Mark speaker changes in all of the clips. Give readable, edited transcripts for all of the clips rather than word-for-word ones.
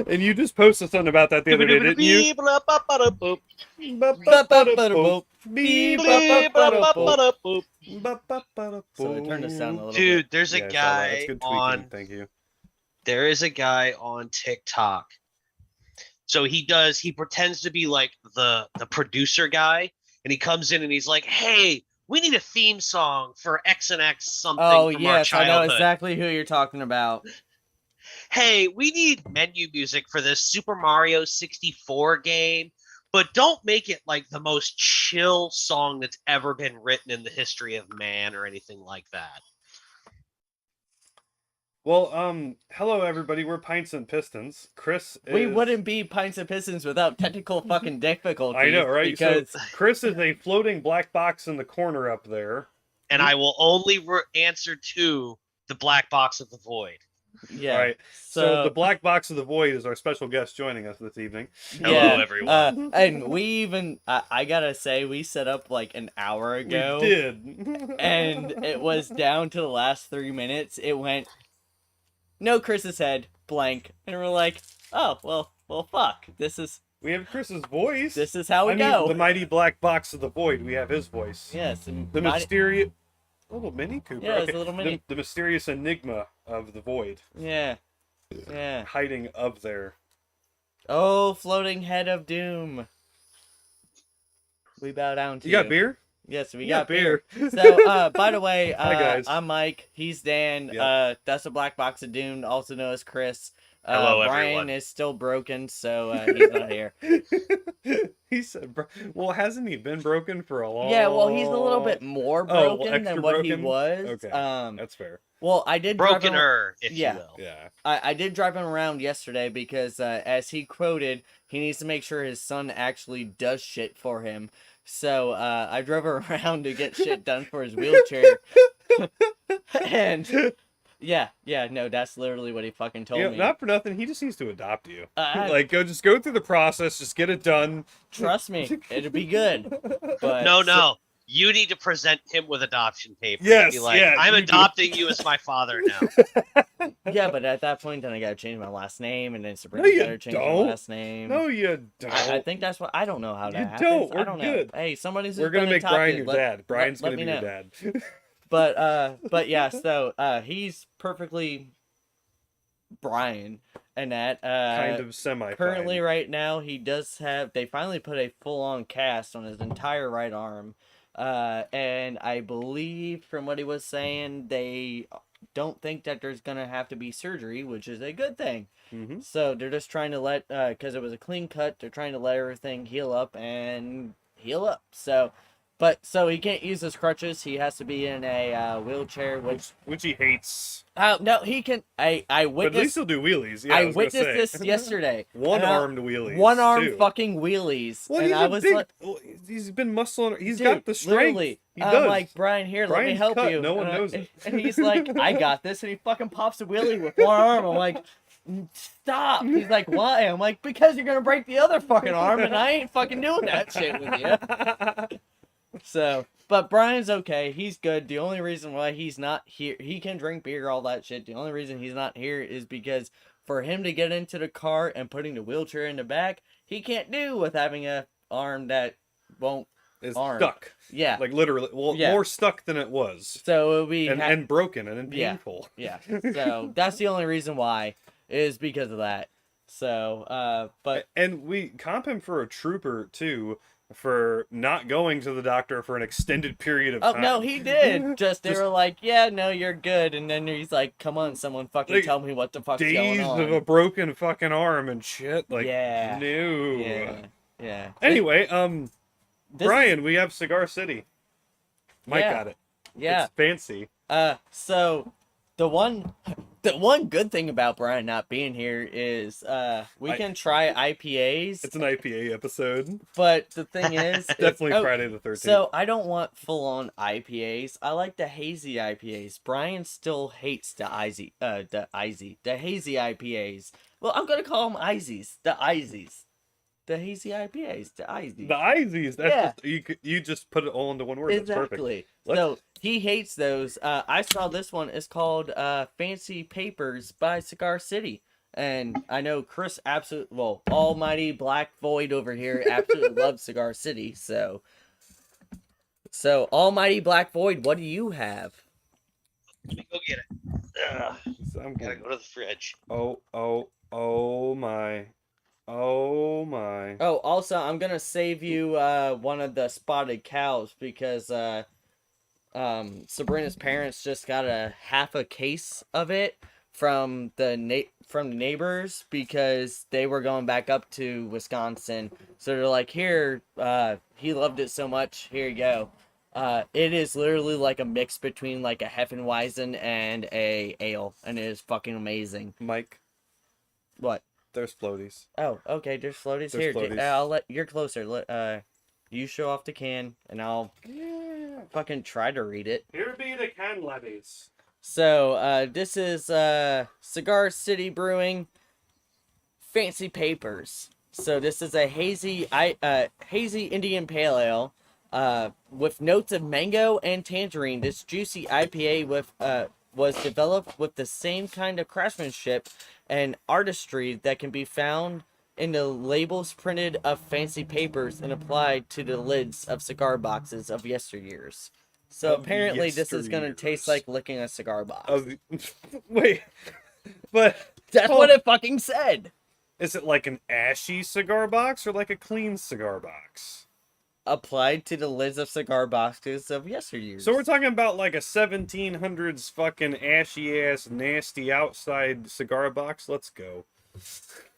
Speaker 1: And you just posted something about that the other day, didn't you?
Speaker 2: So turn this down a little
Speaker 3: Dude,
Speaker 2: bit.
Speaker 3: there's a
Speaker 1: Yeah, I saw that. That's
Speaker 3: guy
Speaker 1: good tweaking.
Speaker 3: on
Speaker 1: Thank you.
Speaker 3: there is a guy on TikTok. So he pretends to be like the producer guy, and he comes in and he's like, "Hey, we need a theme song for X and X something
Speaker 2: Oh
Speaker 3: from our
Speaker 2: yes, I know
Speaker 3: childhood.
Speaker 2: exactly who you're talking about.
Speaker 3: Hey, we need menu music for this Super Mario 64 game, but don't make it like the most chill song that's ever been written in the history of man or anything like that."
Speaker 1: Well, hello everybody. We're Pints and Pistons. Chris is.
Speaker 2: We wouldn't be Pints and Pistons without technical fucking difficulties.
Speaker 1: I know, right?
Speaker 2: Because
Speaker 1: So Chris is a floating black box in the corner up there.
Speaker 3: And I will only answer to the black box of the void.
Speaker 2: yeah.
Speaker 1: All right. So the black box of the void is our special guest joining us this evening.
Speaker 3: Hello, everyone.
Speaker 2: And we even, I gotta say, we set up like an hour ago.
Speaker 1: We did.
Speaker 2: And it was down to the last 3 minutes. It went, no Chris's head, blank. And we're like, oh, well, fuck.
Speaker 1: We have Chris's voice.
Speaker 2: This is how we
Speaker 1: I
Speaker 2: go.
Speaker 1: mean, the mighty black box of the void. We have his voice.
Speaker 2: Yes.
Speaker 1: The mysterious. Little mini Cooper.
Speaker 2: Yeah, it's a little mini.
Speaker 1: The mysterious enigma of the void.
Speaker 2: Yeah. Yeah.
Speaker 1: Hiding up there.
Speaker 2: Oh, floating head of doom. We bow down to you.
Speaker 1: You got beer?
Speaker 2: Yes, we
Speaker 1: Yeah,
Speaker 2: got beer. So, by the way,
Speaker 1: Hi, guys.
Speaker 2: I'm Mike. He's Dan.
Speaker 1: Yep.
Speaker 2: That's the Black Box of Doom, also known as Chris.
Speaker 3: Hello,
Speaker 2: Brian
Speaker 3: everyone.
Speaker 2: is still broken, so he's not here.
Speaker 1: He said, well, hasn't he been broken for a long...
Speaker 2: Yeah, well, he's a little bit more broken than
Speaker 1: extra
Speaker 2: what he
Speaker 1: broken?
Speaker 2: was.
Speaker 1: Okay, that's fair.
Speaker 2: Well, I did drive him,
Speaker 3: Brokener, if
Speaker 2: Yeah.
Speaker 3: you will.
Speaker 1: Yeah.
Speaker 2: I did drive him around yesterday because, as he quoted, he needs to make sure his son actually does shit for him. So, I drove around to get shit done for his wheelchair. And, yeah, no, that's literally what he fucking told me.
Speaker 1: Not for nothing, he just needs to adopt you.
Speaker 2: Like,
Speaker 1: go through the process, just get it done.
Speaker 2: Trust me, it'll be good. But
Speaker 3: No. You need to present him with adoption papers.
Speaker 1: Yes,
Speaker 3: Be like,
Speaker 1: yeah,
Speaker 3: I'm
Speaker 1: you do.
Speaker 3: adopting you as my father now.
Speaker 2: Yeah, but at that point, then I gotta change my last name, and then Sabrina
Speaker 1: No, you
Speaker 2: better change my
Speaker 1: don't.
Speaker 2: last name.
Speaker 1: No, you don't.
Speaker 2: I think that's what I don't know how that
Speaker 1: You
Speaker 2: happens.
Speaker 1: don't.
Speaker 2: I
Speaker 1: We're
Speaker 2: don't
Speaker 1: good.
Speaker 2: know. Hey, somebody's
Speaker 1: We're gonna
Speaker 2: been
Speaker 1: make Brian
Speaker 2: adopted.
Speaker 1: your dad. Brian's
Speaker 2: let
Speaker 1: gonna be
Speaker 2: me
Speaker 1: your
Speaker 2: know.
Speaker 1: dad.
Speaker 2: But yeah, so he's perfectly Brian, and that
Speaker 1: Kind of semi.
Speaker 2: currently right now he does have. They finally put a full-on cast on his entire right arm, and I believe from what he was saying, they don't think that there's gonna have to be surgery, which is a good thing.
Speaker 1: Mm-hmm.
Speaker 2: So they're just trying to let, because it was a clean cut, they're trying to let everything heal up. So he can't use his crutches. He has to be in a wheelchair,
Speaker 1: Which he hates.
Speaker 2: no, he can. I
Speaker 1: But at least
Speaker 2: witnessed.
Speaker 1: he'll do wheelies. Yeah,
Speaker 2: I
Speaker 1: was gonna
Speaker 2: witnessed
Speaker 1: say.
Speaker 2: this yesterday.
Speaker 1: One-armed wheelies.
Speaker 2: One-armed
Speaker 1: too.
Speaker 2: fucking wheelies.
Speaker 1: Well,
Speaker 2: and
Speaker 1: he's
Speaker 2: I
Speaker 1: a
Speaker 2: was
Speaker 1: big.
Speaker 2: like,
Speaker 1: He's been muscling. He's
Speaker 2: dude,
Speaker 1: got the strength.
Speaker 2: literally,
Speaker 1: He
Speaker 2: I'm
Speaker 1: does.
Speaker 2: like, Brian, here, let me
Speaker 1: Brian's
Speaker 2: help
Speaker 1: cut,
Speaker 2: you.
Speaker 1: no one
Speaker 2: And
Speaker 1: knows it.
Speaker 2: And he's like, I got this, and he fucking pops a wheelie with one arm. I'm like, stop. He's like, why? I'm like, because you're gonna break the other fucking arm, and I ain't fucking doing that shit with you. So, but Brian's okay. He's good. The only reason why he's not here, he can drink beer, all that shit. The only reason he's not here is because for him to get into the car and putting the wheelchair in the back, he can't do with having a arm that won't
Speaker 1: Is
Speaker 2: arm.
Speaker 1: stuck.
Speaker 2: Yeah.
Speaker 1: Like literally, well,
Speaker 2: Yeah.
Speaker 1: more stuck than it was,
Speaker 2: So it'll be
Speaker 1: and broken and
Speaker 2: Yeah.
Speaker 1: painful.
Speaker 2: yeah. So that's the only reason why is because of that. So, but
Speaker 1: And we comp him for a trooper too, for not going to the doctor for an extended period of
Speaker 2: oh
Speaker 1: time.
Speaker 2: no, he did. They were like, yeah, no, you're good, and then he's like, come on, someone fucking
Speaker 1: Like,
Speaker 2: tell me what the fuck's going
Speaker 1: days
Speaker 2: on.
Speaker 1: of a broken fucking arm and shit. Like,
Speaker 2: Yeah.
Speaker 1: no.
Speaker 2: Yeah.
Speaker 1: Anyway,
Speaker 2: This
Speaker 1: Brian, we have Cigar City. Mike
Speaker 2: Yeah.
Speaker 1: got it.
Speaker 2: Yeah.
Speaker 1: It's fancy.
Speaker 2: So the one good thing about Brian not being here is we can try IPAs,
Speaker 1: It's an IPA episode.
Speaker 2: but the thing is
Speaker 1: Definitely Friday the 13th.
Speaker 2: So I don't want full on IPAs. I like the hazy IPAs. Brian still hates the hazy IPAs. Well, I'm gonna call them Izies. The Izies. The hazy IPAs, the IZs.
Speaker 1: The IZs. That's
Speaker 2: Yeah.
Speaker 1: just you just put it all into one word. That's perfect.
Speaker 2: Exactly.
Speaker 1: Let's-
Speaker 2: So he hates those. I saw this one. It's called Fancy Papers by Cigar City. And I know Chris absolutely, well, almighty Black Void over here absolutely loves Cigar City. So almighty Black Void, what do you have?
Speaker 3: Let me go get it. Ugh,
Speaker 1: I'm
Speaker 3: gotta
Speaker 1: good.
Speaker 3: go to the fridge.
Speaker 1: Oh my.
Speaker 2: Oh, also, I'm gonna save you one of the spotted cows because Sabrina's parents just got a half a case of it from the neighbors because they were going back up to Wisconsin. So they're like, here, he loved it so much. Here you go. It is literally like a mix between like a Hefeweizen and a ale, and it is fucking amazing.
Speaker 1: Mike,
Speaker 2: What?
Speaker 1: there's floaties.
Speaker 2: Oh, okay. There's floaties
Speaker 1: There's
Speaker 2: here.
Speaker 1: floaties.
Speaker 2: I'll let you're closer. You show off the can, and I'll fucking try to read it.
Speaker 1: Here be the can levies.
Speaker 2: So, this is Cigar City Brewing Fancy Papers. So this is a hazy Indian Pale Ale with notes of mango and tangerine. This juicy IPA was developed with the same kind of craftsmanship and artistry that can be found in the labels printed of fancy papers and applied to the lids of cigar boxes of yesteryears. So
Speaker 1: Of
Speaker 2: apparently this is going to taste
Speaker 1: yesteryears.
Speaker 2: like licking a cigar box.
Speaker 1: Wait, but
Speaker 2: That's what it fucking said.
Speaker 1: is it like an ashy cigar box or like a clean cigar box?
Speaker 2: Applied to the lids of cigar boxes of yesteryears.
Speaker 1: So we're talking about like a 1700s fucking ashy ass nasty outside cigar box. Let's go.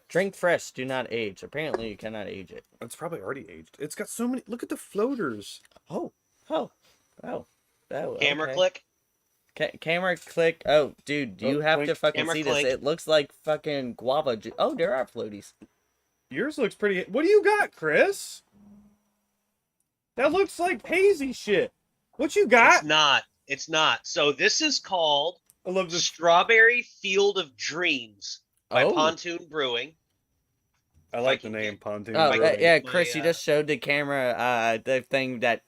Speaker 2: Drink fresh, do not age. Apparently you cannot age it.
Speaker 1: It's probably already aged. It's got so many. Look at the floaters.
Speaker 2: Oh.
Speaker 3: Camera
Speaker 2: okay.
Speaker 3: click.
Speaker 2: Camera click. Oh, dude, you
Speaker 1: Oh,
Speaker 2: have
Speaker 1: clink.
Speaker 2: to fucking
Speaker 3: Camera
Speaker 2: see
Speaker 3: clink.
Speaker 2: this. It looks like fucking guava juice. Oh, there are floaties.
Speaker 1: Yours looks pretty. What do you got, Chris? That looks like hazy shit. What you got?
Speaker 3: It's not. It's not. So this is called
Speaker 1: I love this.
Speaker 3: Strawberry Field of Dreams by
Speaker 2: Oh.
Speaker 3: Pontoon Brewing.
Speaker 1: I like the
Speaker 3: I can
Speaker 1: name
Speaker 3: get-
Speaker 1: Pontoon.
Speaker 2: Oh,
Speaker 1: Brewing.
Speaker 2: yeah,
Speaker 3: My,
Speaker 2: Chris, you just showed the camera the thing that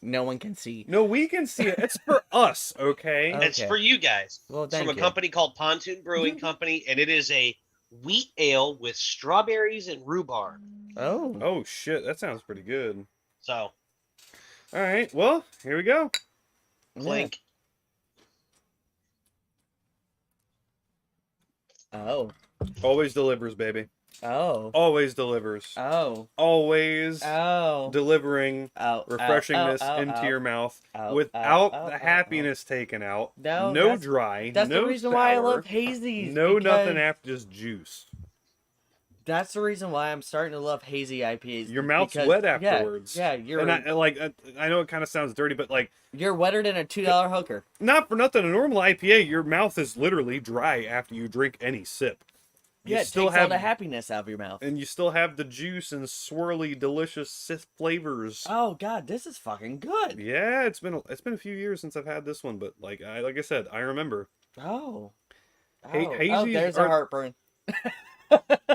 Speaker 2: no one can see.
Speaker 1: No, we can see it. It's for us, okay?
Speaker 2: Oh.
Speaker 3: It's
Speaker 2: Okay.
Speaker 3: for you guys.
Speaker 2: Well,
Speaker 3: It's from
Speaker 2: thank
Speaker 3: a
Speaker 2: you.
Speaker 3: company called Pontoon Brewing Company, and it is a wheat ale with strawberries and rhubarb.
Speaker 2: Oh.
Speaker 1: Oh shit, that sounds pretty good.
Speaker 3: So,
Speaker 1: All right, well, here we go.
Speaker 3: clink.
Speaker 2: Oh.
Speaker 1: Always delivers, baby.
Speaker 2: Oh.
Speaker 1: Always delivers.
Speaker 2: Oh.
Speaker 1: Always
Speaker 2: Oh.
Speaker 1: delivering
Speaker 2: Oh.
Speaker 1: refreshingness into your mouth without the happiness taken out.
Speaker 2: No,
Speaker 1: No
Speaker 2: that's-
Speaker 1: dry.
Speaker 2: That's
Speaker 1: no
Speaker 2: the reason why I
Speaker 1: sour,
Speaker 2: love hazies.
Speaker 1: No nothing
Speaker 2: because
Speaker 1: after just juice.
Speaker 2: That's the reason why I'm starting to love hazy IPAs.
Speaker 1: Your mouth's
Speaker 2: because-
Speaker 1: wet
Speaker 2: yeah,
Speaker 1: afterwards.
Speaker 2: Yeah, you're
Speaker 1: And I know it kind of sounds dirty, but like
Speaker 2: you're wetter than a $2 hooker.
Speaker 1: not for nothing. A normal IPA, your mouth is literally dry after you drink any sip. You
Speaker 2: Yeah, it
Speaker 1: still
Speaker 2: takes all
Speaker 1: have
Speaker 2: the happiness out of your mouth.
Speaker 1: and you still have the juice and swirly, delicious flavors.
Speaker 2: Oh god, this is fucking good.
Speaker 1: Yeah, it's been a few years since I've had this one, but like I said, I remember.
Speaker 2: Oh.
Speaker 1: Hazies
Speaker 2: there's
Speaker 1: are-
Speaker 2: a heartburn.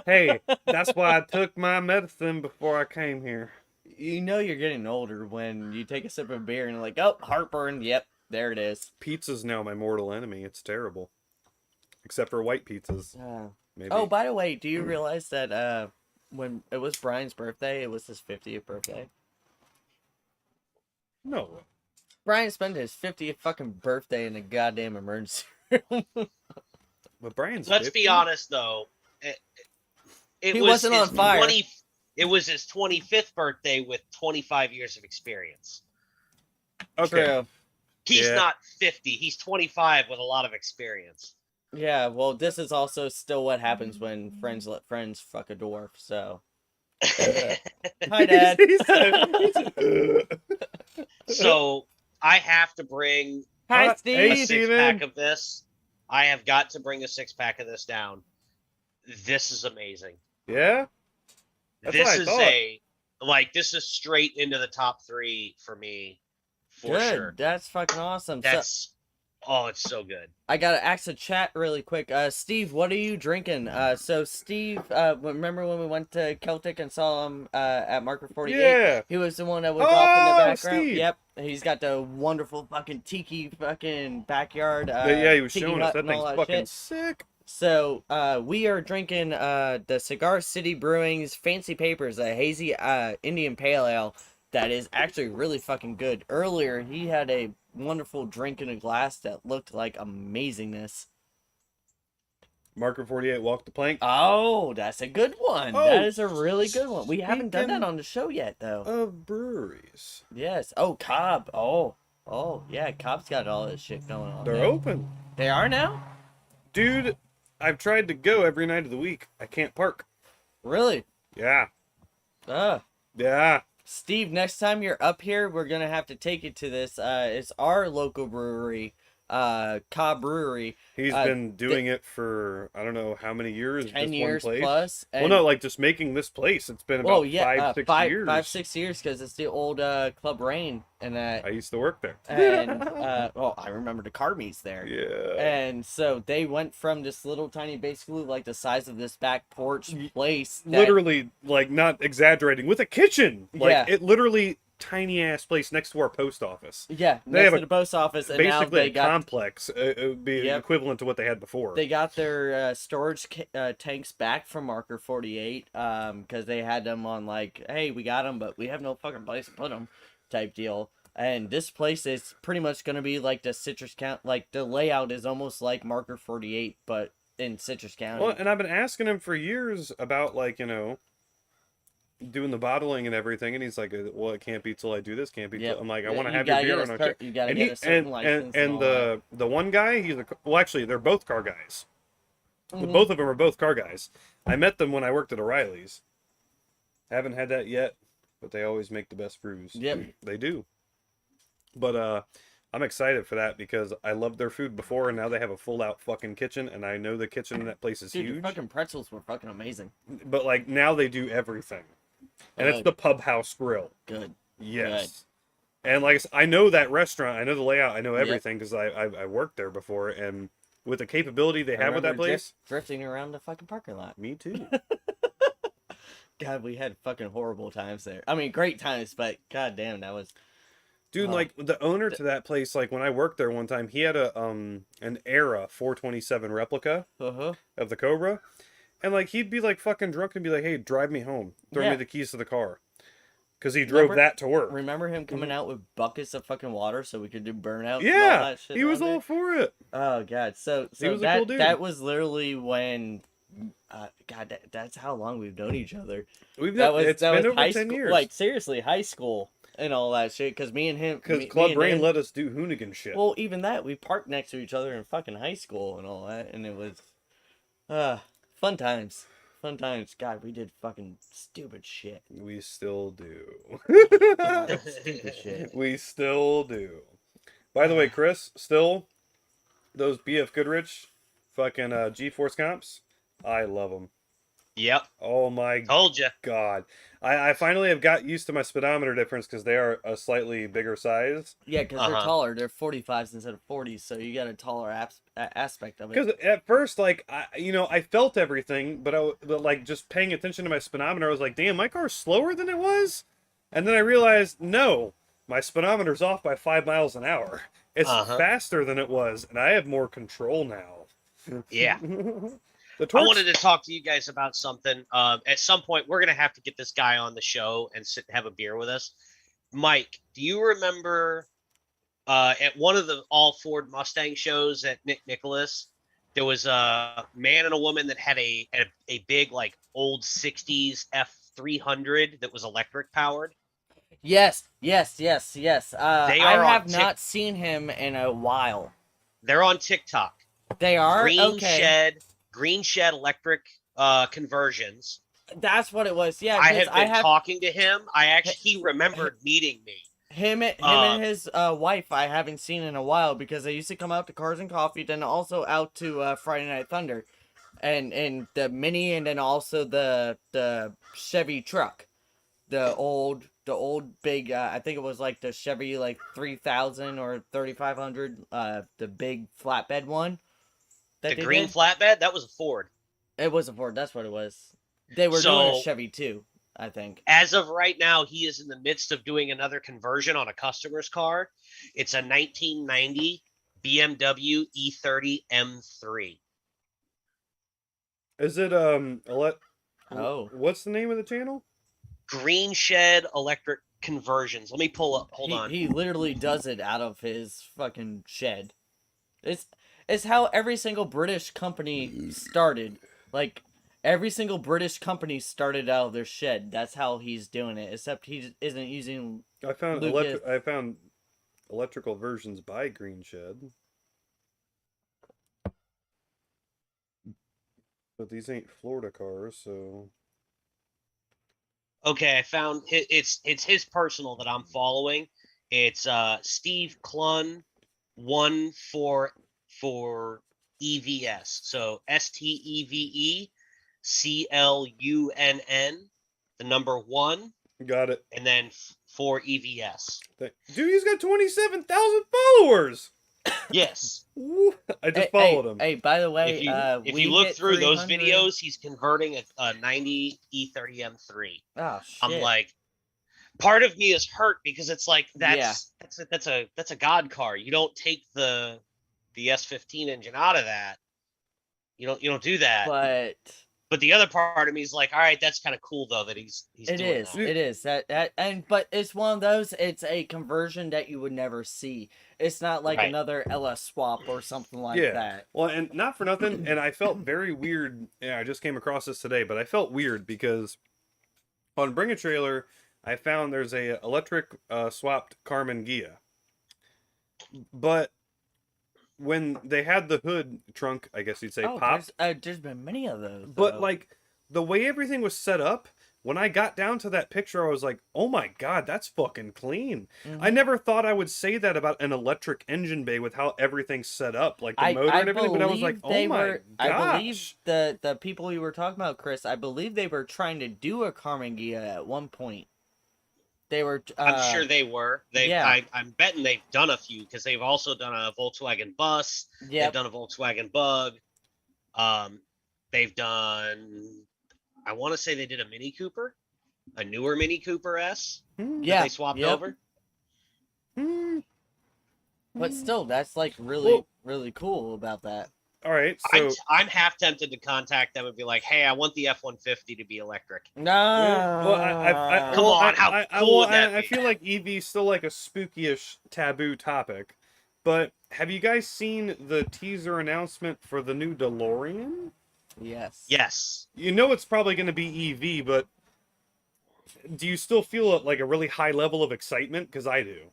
Speaker 1: Hey, that's why I took my medicine before I came here.
Speaker 2: You know you're getting older when you take a sip of beer and you're like, oh, heartburn. Yep, there it is.
Speaker 1: Pizza's now my mortal enemy. It's terrible. Except for white pizzas. Maybe.
Speaker 2: Oh, by the way, do you realize that when it was Brian's birthday, it was his 50th birthday?
Speaker 1: No.
Speaker 2: Brian spent his 50th fucking birthday in a goddamn emergency room.
Speaker 1: But Brian's
Speaker 3: Let's
Speaker 1: 50?
Speaker 3: be honest, though. It
Speaker 2: He
Speaker 3: was
Speaker 2: wasn't
Speaker 3: his
Speaker 2: on fire.
Speaker 3: It was his 25th birthday with 25 years of experience.
Speaker 1: Okay.
Speaker 2: True.
Speaker 3: He's
Speaker 1: Yeah.
Speaker 3: not 50. He's 25 with a lot of experience.
Speaker 2: Yeah, well, this is also still what happens when friends let friends fuck a dwarf, so. Hi, Dad.
Speaker 1: He said-
Speaker 3: So I have to bring
Speaker 2: Hi,
Speaker 1: Hey,
Speaker 3: a
Speaker 2: Steve.
Speaker 1: Steve.
Speaker 3: six-pack of this. I have got to bring a six-pack of this down. This is amazing.
Speaker 1: Yeah? That's
Speaker 3: This
Speaker 1: what I
Speaker 3: is
Speaker 1: thought.
Speaker 3: this is straight into the top 3 for me, for
Speaker 2: Good.
Speaker 3: sure.
Speaker 2: That's fucking awesome. So,
Speaker 3: That's Oh, it's so good.
Speaker 2: I gotta ask the chat really quick. Steve, what are you drinking? So Steve, remember when we went to Celtic and saw him at Marker 48?
Speaker 1: Yeah.
Speaker 2: He was the one that was off in the background.
Speaker 1: Steve.
Speaker 2: Yep. He's got the wonderful fucking tiki fucking backyard.
Speaker 1: Yeah, he was
Speaker 2: tiki
Speaker 1: showing us.
Speaker 2: hut
Speaker 1: That
Speaker 2: and all
Speaker 1: thing's
Speaker 2: that
Speaker 1: fucking
Speaker 2: shit.
Speaker 1: sick.
Speaker 2: So, we are drinking the Cigar City Brewing's Fancy Papers, a hazy Indian Pale Ale that is actually really fucking good. Earlier, he had a wonderful drink in a glass that looked like amazingness.
Speaker 1: Marker 48, walk the plank.
Speaker 2: Oh, that's a good one.
Speaker 1: Oh,
Speaker 2: That is a really good one. We haven't done that
Speaker 1: speaking
Speaker 2: on the show yet, though.
Speaker 1: Of breweries.
Speaker 2: Yes. Oh, Cobb. Oh, yeah. Cobb's got all this shit going on.
Speaker 1: They're
Speaker 2: there.
Speaker 1: open.
Speaker 2: They are now?
Speaker 1: Dude, I've tried to go every night of the week. I can't park.
Speaker 2: Really?
Speaker 1: Yeah.
Speaker 2: Uh.
Speaker 1: Yeah.
Speaker 2: Steve, next time you're up here, we're gonna have to take you to this. It's our local brewery, Cobb Brewery.
Speaker 1: He's been doing it for I don't know how many years.
Speaker 2: 10
Speaker 1: just
Speaker 2: years
Speaker 1: one place.
Speaker 2: plus.
Speaker 1: Well,
Speaker 2: And,
Speaker 1: no, like just making this place. It's been about 5-6 years.
Speaker 2: 5-6 years, because it's the old Club Rain, and
Speaker 1: I used to work there.
Speaker 2: and well, I remember the car meets there.
Speaker 1: Yeah.
Speaker 2: And so they went from this little tiny, basically like the size of this back porch place. That,
Speaker 1: Literally, like not exaggerating, with a kitchen. Like
Speaker 2: Yeah.
Speaker 1: it literally tiny ass place next to our post office.
Speaker 2: yeah,
Speaker 1: They
Speaker 2: next
Speaker 1: have
Speaker 2: to the post office, and now
Speaker 1: Basically
Speaker 2: they
Speaker 1: a
Speaker 2: got
Speaker 1: complex. It would be
Speaker 2: Yep.
Speaker 1: equivalent to what they had before.
Speaker 2: they got their storage tanks back from Marker 48 because they had them on like, hey, we got them, but we have no fucking place to put them type deal. And this place is pretty much going to be like the Citrus County, like the layout is almost like Marker 48, but in Citrus County.
Speaker 1: Well, and I've been asking him for years about like, doing the bottling and everything, and he's like, well, it can't be till I do this, can't be
Speaker 2: Yep.
Speaker 1: till I'm like, I want to
Speaker 2: You
Speaker 1: have your
Speaker 2: gotta
Speaker 1: beer
Speaker 2: get
Speaker 1: on
Speaker 2: a
Speaker 1: our
Speaker 2: cert- you gotta
Speaker 1: and
Speaker 2: get
Speaker 1: he
Speaker 2: a certain
Speaker 1: and
Speaker 2: license
Speaker 1: and
Speaker 2: all that.
Speaker 1: the one guy, well, actually they're both car guys.
Speaker 2: Mhm.
Speaker 1: Both of them are both car guys. I met them when I worked at O'Reilly's. Haven't had that yet, but they always make the best brews.
Speaker 2: Yep.
Speaker 1: They do. But I'm excited for that because I loved their food before, and now they have a full out fucking kitchen, and I know the kitchen in that place is
Speaker 2: Dude, the
Speaker 1: huge.
Speaker 2: fucking pretzels were fucking amazing.
Speaker 1: But like now they do everything, and it's
Speaker 2: Good.
Speaker 1: the Pub House Grill.
Speaker 2: Good.
Speaker 1: Yes. And like I know that restaurant, I know the layout, I know everything because I worked there before, and with the capability they
Speaker 2: I
Speaker 1: have with that
Speaker 2: remember
Speaker 1: place,
Speaker 2: drifting around the fucking parking lot.
Speaker 1: me too.
Speaker 2: God, we had fucking horrible times there. I mean, great times, but god damn, that was.
Speaker 1: Dude,
Speaker 2: Oh.
Speaker 1: like the owner to that place, like when I worked there one time, he had an Era 427 replica
Speaker 2: Uh-huh.
Speaker 1: of the Cobra, and like he'd be like fucking drunk and be like, "Hey, drive me home, throw
Speaker 2: Yeah.
Speaker 1: me the keys to the car," because he drove
Speaker 2: Remember-
Speaker 1: that to work.
Speaker 2: Remember him coming out with buckets of fucking water so we could do burnouts? And all
Speaker 1: Yeah,
Speaker 2: that shit
Speaker 1: he was
Speaker 2: on
Speaker 1: all
Speaker 2: there?
Speaker 1: for it.
Speaker 2: Oh god, so
Speaker 1: He was a
Speaker 2: that
Speaker 1: cool dude.
Speaker 2: that was literally when, God, that's how long we've known each other.
Speaker 1: We've
Speaker 2: That
Speaker 1: been
Speaker 2: was
Speaker 1: over
Speaker 2: high
Speaker 1: 10
Speaker 2: school,
Speaker 1: years.
Speaker 2: like seriously, high school and all that shit. Because me and him,
Speaker 1: Because
Speaker 2: me
Speaker 1: Club
Speaker 2: and
Speaker 1: Rain
Speaker 2: him-
Speaker 1: let us do hoonigan shit.
Speaker 2: Well, even that, we parked next to each other in fucking high school and all that, and it was, fun times. Fun times. God, we did fucking stupid shit.
Speaker 1: We still do.
Speaker 2: God, stupid shit.
Speaker 1: We still do. By the way, Chris, still, those BF Goodrich fucking G-Force comps, I love them.
Speaker 3: Yep.
Speaker 1: Oh my
Speaker 3: Told you.
Speaker 1: god. I finally have got used to my speedometer difference because they are a slightly bigger size.
Speaker 2: Yeah, because they're
Speaker 3: Uh-huh.
Speaker 2: taller. They're 45s instead of 40s, so you got a taller aspect of it.
Speaker 1: Because at first, like, I felt everything, but like, just paying attention to my speedometer, I was like, damn, my car's slower than it was? And then I realized, no, my speedometer's off by 5 miles an hour. It's faster than it was, and I have more control now.
Speaker 3: Yeah.
Speaker 1: The
Speaker 3: I
Speaker 1: torque,
Speaker 3: wanted to talk to you guys about something. At some point, we're going to have to get this guy on the show and sit and have a beer with us. Mike, do you remember at one of the all Ford Mustang shows at Nick Nicholas, there was a man and a woman that had a big, like, old 60s F300 that was electric powered?
Speaker 2: Yes.
Speaker 3: They
Speaker 2: I
Speaker 3: are on
Speaker 2: have not seen him in a while.
Speaker 3: They're on TikTok.
Speaker 2: They are?
Speaker 3: Green Shed electric conversions.
Speaker 2: That's what it was. Yeah,
Speaker 3: I
Speaker 2: 'cause
Speaker 3: have been talking to him. He remembered meeting me.
Speaker 2: him and his wife I haven't seen in a while because they used to come out to Cars and Coffee, then also out to Friday Night Thunder, and the Mini, and then also the Chevy truck, the the old big, I think it was like the Chevy like 3000 or 3500, the big flatbed one that
Speaker 3: The
Speaker 2: they
Speaker 3: green
Speaker 2: did.
Speaker 3: flatbed, that was a Ford.
Speaker 2: It was a Ford. That's what it was. They were doing a
Speaker 3: So
Speaker 2: Chevy too, I think.
Speaker 3: as of right now, he is in the midst of doing another conversion on a customer's car. It's a 1990 BMW E30 M3.
Speaker 1: Is it
Speaker 2: Oh.
Speaker 1: what's the name of the channel?
Speaker 3: Green Shed Electric Conversions. Let me pull up. Hold on.
Speaker 2: He literally does it out of his fucking shed. It's how every single British company started. Like every single British company started out of their shed. That's how he's doing it. Except he isn't using
Speaker 1: I found
Speaker 2: Lucas.
Speaker 1: I found electrical versions by Green Shed. But these ain't Florida cars, so
Speaker 3: Okay, I found it's his personal that I'm following. It's Steve Clun 1 for EVS. So STEVECLUNN, the number 1,
Speaker 1: got it.
Speaker 3: and then for EVS.
Speaker 1: Dude, he's got 27,000 followers.
Speaker 3: Yes.
Speaker 1: Woo. I just
Speaker 2: Hey,
Speaker 1: followed him.
Speaker 2: Hey, by the way,
Speaker 3: If
Speaker 2: we
Speaker 3: you look
Speaker 2: hit
Speaker 3: through those
Speaker 2: 300.
Speaker 3: videos, he's converting a 90 E30 M3.
Speaker 2: Oh shit!
Speaker 3: I'm like, part of me is hurt because it's like
Speaker 2: Yeah.
Speaker 3: that's a god car. You don't take the S15 engine out of that. You don't do that. But the other part of me is like, all right, that's kind of cool though that he's
Speaker 2: It
Speaker 3: doing
Speaker 2: is.
Speaker 3: that.
Speaker 2: It is but it's one of those. It's a conversion that you would never see. It's not like
Speaker 3: Right.
Speaker 2: another LS swap or something like
Speaker 1: Yeah.
Speaker 2: that.
Speaker 1: Well, and not for nothing, and I felt very weird. Yeah, I just came across this today, but I felt weird because on Bring a Trailer, I found there's a electric swapped Carmen Ghia. But when they had the hood trunk, I guess you'd say, popped.
Speaker 2: There's been many of those.
Speaker 1: But
Speaker 2: though.
Speaker 1: like the way everything was set up, when I got down to that picture, I was like, "Oh my god, that's fucking clean." I
Speaker 2: Mhm.
Speaker 1: never thought I would say that about an electric engine bay with how everything's set up, like the
Speaker 2: I
Speaker 1: motor and everything. But I was like,
Speaker 2: believe they
Speaker 1: "Oh my
Speaker 2: were. I believe
Speaker 1: gosh!"
Speaker 2: the people you were talking about, Chris. I believe they were trying to do a Carmen Ghia at one point. They were.
Speaker 3: I'm sure they were.
Speaker 2: Yeah.
Speaker 3: I'm betting they've done a few because they've also done a Volkswagen Bus.
Speaker 2: Yep.
Speaker 3: They've done a Volkswagen Bug. They've done. I want to say they did a Mini Cooper, a newer Mini Cooper S.
Speaker 2: Yeah.
Speaker 3: They swapped
Speaker 2: Yep.
Speaker 3: over.
Speaker 2: But still, that's like really really cool about that.
Speaker 1: All right, so
Speaker 3: I'm half tempted to contact them and be like, "Hey, I want the F-150 to be electric."
Speaker 2: No.
Speaker 1: well,
Speaker 3: Come on, how cool would that
Speaker 1: I
Speaker 3: be?
Speaker 1: feel like EV's still like a spookyish taboo topic. But have you guys seen the teaser announcement for the new DeLorean?
Speaker 2: Yes.
Speaker 3: Yes.
Speaker 1: You know it's probably going to be EV, but do you still feel like a really high level of excitement? Because I do.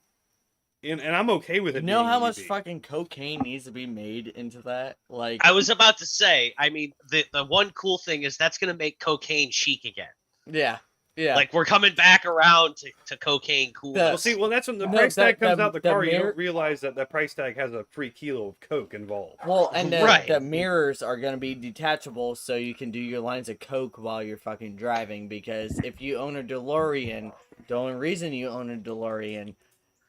Speaker 1: And I'm okay with it.
Speaker 2: You know
Speaker 1: being
Speaker 2: how much
Speaker 1: EV.
Speaker 2: fucking cocaine needs to be made into that? Like,
Speaker 3: I was about to say, I mean, the one cool thing is that's going to make cocaine chic again.
Speaker 2: yeah.
Speaker 3: Like, we're coming back around to cocaine cool.
Speaker 1: Well, see, that's when the price tag comes out the car. You don't realize that that price tag has a free kilo of coke involved.
Speaker 2: Well, and
Speaker 3: Right.
Speaker 2: the mirrors are going to be detachable so you can do your lines of coke while you're fucking driving. Because if you own a DeLorean, the only reason you own a DeLorean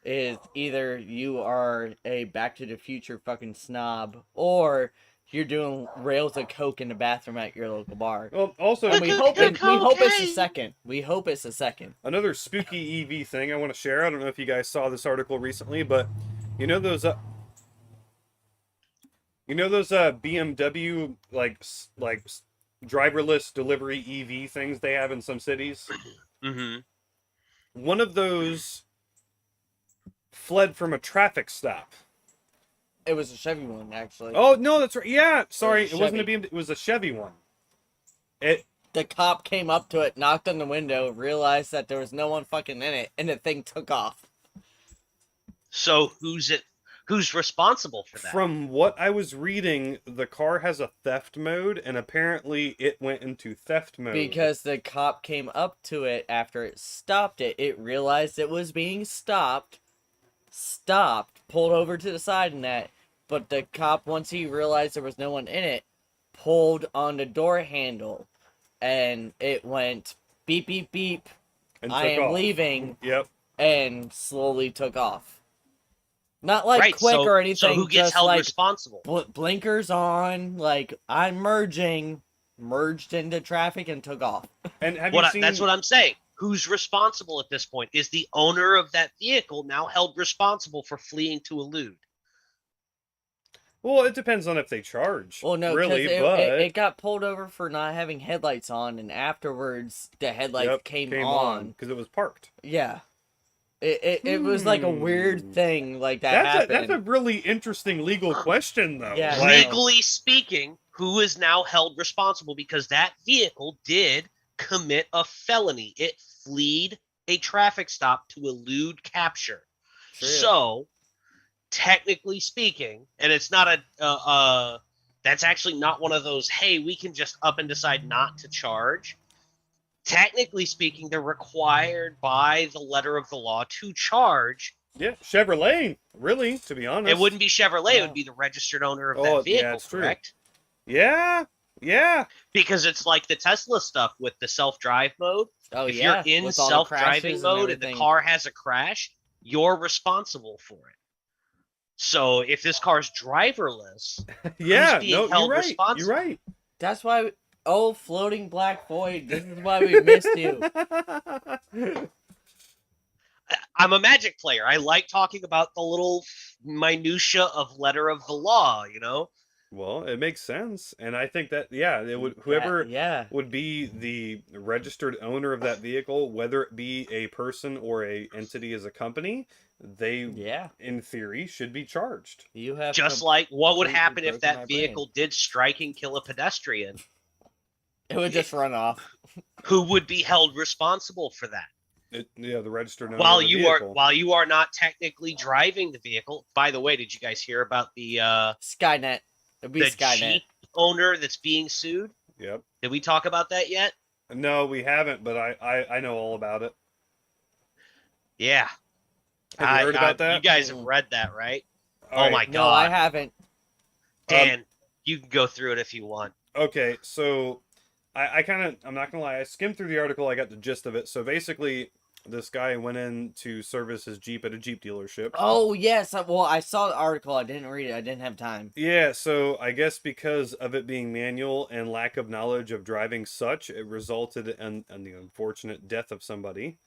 Speaker 2: is either you are a Back to the Future fucking snob or you're doing rails of coke in the bathroom at your local bar.
Speaker 1: Well, also,
Speaker 2: And we hope it's a second. We hope it's a second.
Speaker 1: Another spooky EV thing I want to share. I don't know if you guys saw this article recently, but you know those BMW like driverless delivery EV things they have in some cities.
Speaker 3: Mm-hmm.
Speaker 1: One of those fled from a traffic stop.
Speaker 2: It was a Chevy one, actually.
Speaker 1: Oh no, that's right. Yeah, sorry,
Speaker 2: It
Speaker 1: it
Speaker 2: was
Speaker 1: wasn't a
Speaker 2: Chevy.
Speaker 1: BMW. It was a Chevy one.
Speaker 2: The cop came up to it, knocked on the window, realized that there was no one fucking in it, and the thing took off.
Speaker 3: So who's responsible for that?
Speaker 1: From what I was reading, the car has a theft mode, and apparently it went into theft mode.
Speaker 2: Because the cop came up to it after it stopped it. It realized it was being stopped, pulled over to the side and that. But the cop, once he realized there was no one in it, pulled on the door handle. And it went beep, beep, beep.
Speaker 1: And
Speaker 2: I
Speaker 1: took
Speaker 2: am
Speaker 1: off.
Speaker 2: leaving,
Speaker 1: Yep.
Speaker 2: and slowly took off. Not like
Speaker 3: Right.
Speaker 2: quick
Speaker 3: So,
Speaker 2: or anything.
Speaker 3: so who gets
Speaker 2: just
Speaker 3: held
Speaker 2: like
Speaker 3: responsible?
Speaker 2: blinkers on. Like I'm merged into traffic and took off.
Speaker 1: And have you seen?
Speaker 3: That's what I'm saying. Who's responsible at this point? Is the owner of that vehicle now held responsible for fleeing to elude?
Speaker 1: Well, it depends on if they charge.
Speaker 2: Well, no, because
Speaker 1: really, but
Speaker 2: it got pulled over for not having headlights on, and afterwards the headlights
Speaker 1: yep,
Speaker 2: came on.
Speaker 1: because it was parked.
Speaker 2: Yeah. It was like a weird thing like that happened.
Speaker 1: That's a really interesting legal question, though.
Speaker 2: Yeah,
Speaker 1: Like,
Speaker 3: Legally speaking, who is now held responsible because that vehicle did commit a felony? It fled a traffic stop to elude capture.
Speaker 2: True.
Speaker 3: So, technically speaking, and it's not that's actually not one of those, hey, we can just up and decide not to charge. Technically speaking, they're required by the letter of the law to charge.
Speaker 1: yeah, Chevrolet. Really, to be honest,
Speaker 3: It wouldn't be Chevrolet;
Speaker 2: Yeah.
Speaker 3: it would be the registered owner of
Speaker 1: Oh,
Speaker 3: that
Speaker 1: yeah,
Speaker 3: vehicle,
Speaker 1: it's true.
Speaker 3: correct?
Speaker 1: Yeah, yeah.
Speaker 3: Because it's like the Tesla stuff with the self-drive mode.
Speaker 2: Oh
Speaker 3: If
Speaker 2: yeah,
Speaker 3: you're in
Speaker 2: with all the
Speaker 3: self-driving
Speaker 2: crashes
Speaker 3: mode and the
Speaker 2: everything.
Speaker 3: car has a crash, you're responsible for it. So if this car's driverless,
Speaker 1: Yeah,
Speaker 3: being
Speaker 1: no,
Speaker 3: held
Speaker 1: you're right.
Speaker 3: responsible?
Speaker 1: You're right.
Speaker 2: That's why. Oh, floating black void. This is why we missed you.
Speaker 3: I'm a Magic player. I like talking about the little minutia of letter of the law, you know?
Speaker 1: Well, it makes sense, and I think that it would whoever
Speaker 2: Yeah.
Speaker 1: would be the registered owner of that vehicle, whether it be a person or a entity as a company, they
Speaker 2: Yeah.
Speaker 1: in theory should be charged.
Speaker 2: You have
Speaker 3: Just like what would
Speaker 2: completely
Speaker 3: happen if
Speaker 2: broken my
Speaker 3: that
Speaker 2: brain.
Speaker 3: vehicle did strike and kill a pedestrian?
Speaker 2: It would just run off.
Speaker 3: Who would be held responsible for that?
Speaker 1: The registered owner
Speaker 3: While
Speaker 1: of the
Speaker 3: you
Speaker 1: vehicle.
Speaker 3: are not technically driving the vehicle. By the way, did you guys hear about the
Speaker 2: Skynet. It'd be Skynet.
Speaker 3: Jeep owner that's being sued?
Speaker 1: Yep.
Speaker 3: Did we talk about that yet?
Speaker 1: No, we haven't, but I know all about it.
Speaker 3: Yeah.
Speaker 1: Have you heard about that?
Speaker 3: You guys have read that, right?
Speaker 1: All
Speaker 3: Oh
Speaker 1: right.
Speaker 3: my
Speaker 2: No, I
Speaker 3: god.
Speaker 2: haven't.
Speaker 3: Dan, you can go through it if you want.
Speaker 1: Okay, so I'm not gonna lie, I skimmed through the article, I got the gist of it. So basically, this guy went in to service his Jeep at a Jeep dealership.
Speaker 2: Oh yes. Well, I saw the article. I didn't read it. I didn't have time.
Speaker 1: Yeah, so I guess because of it being manual and lack of knowledge of driving such, it resulted in the unfortunate death of somebody.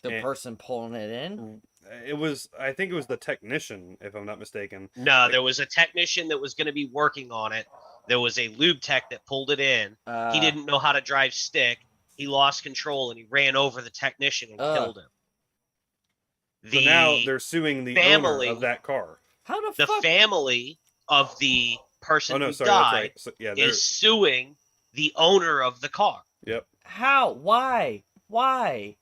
Speaker 2: The
Speaker 1: And-
Speaker 2: person pulling it in.
Speaker 1: I think it was the technician, if I'm not mistaken.
Speaker 3: No, there was a technician that was going to be working on it. There was a lube tech that pulled it in. He didn't know how to drive stick. He lost control and he ran over the technician and killed him.
Speaker 1: So now they're suing the
Speaker 3: family-
Speaker 1: owner of that car.
Speaker 2: How the
Speaker 3: The
Speaker 2: fuck?
Speaker 3: family of the person
Speaker 1: Oh no,
Speaker 3: who
Speaker 1: sorry, that's
Speaker 3: died
Speaker 1: right. So, yeah, they're,
Speaker 3: is suing the owner of the car.
Speaker 1: yep.
Speaker 2: How? Why? Why?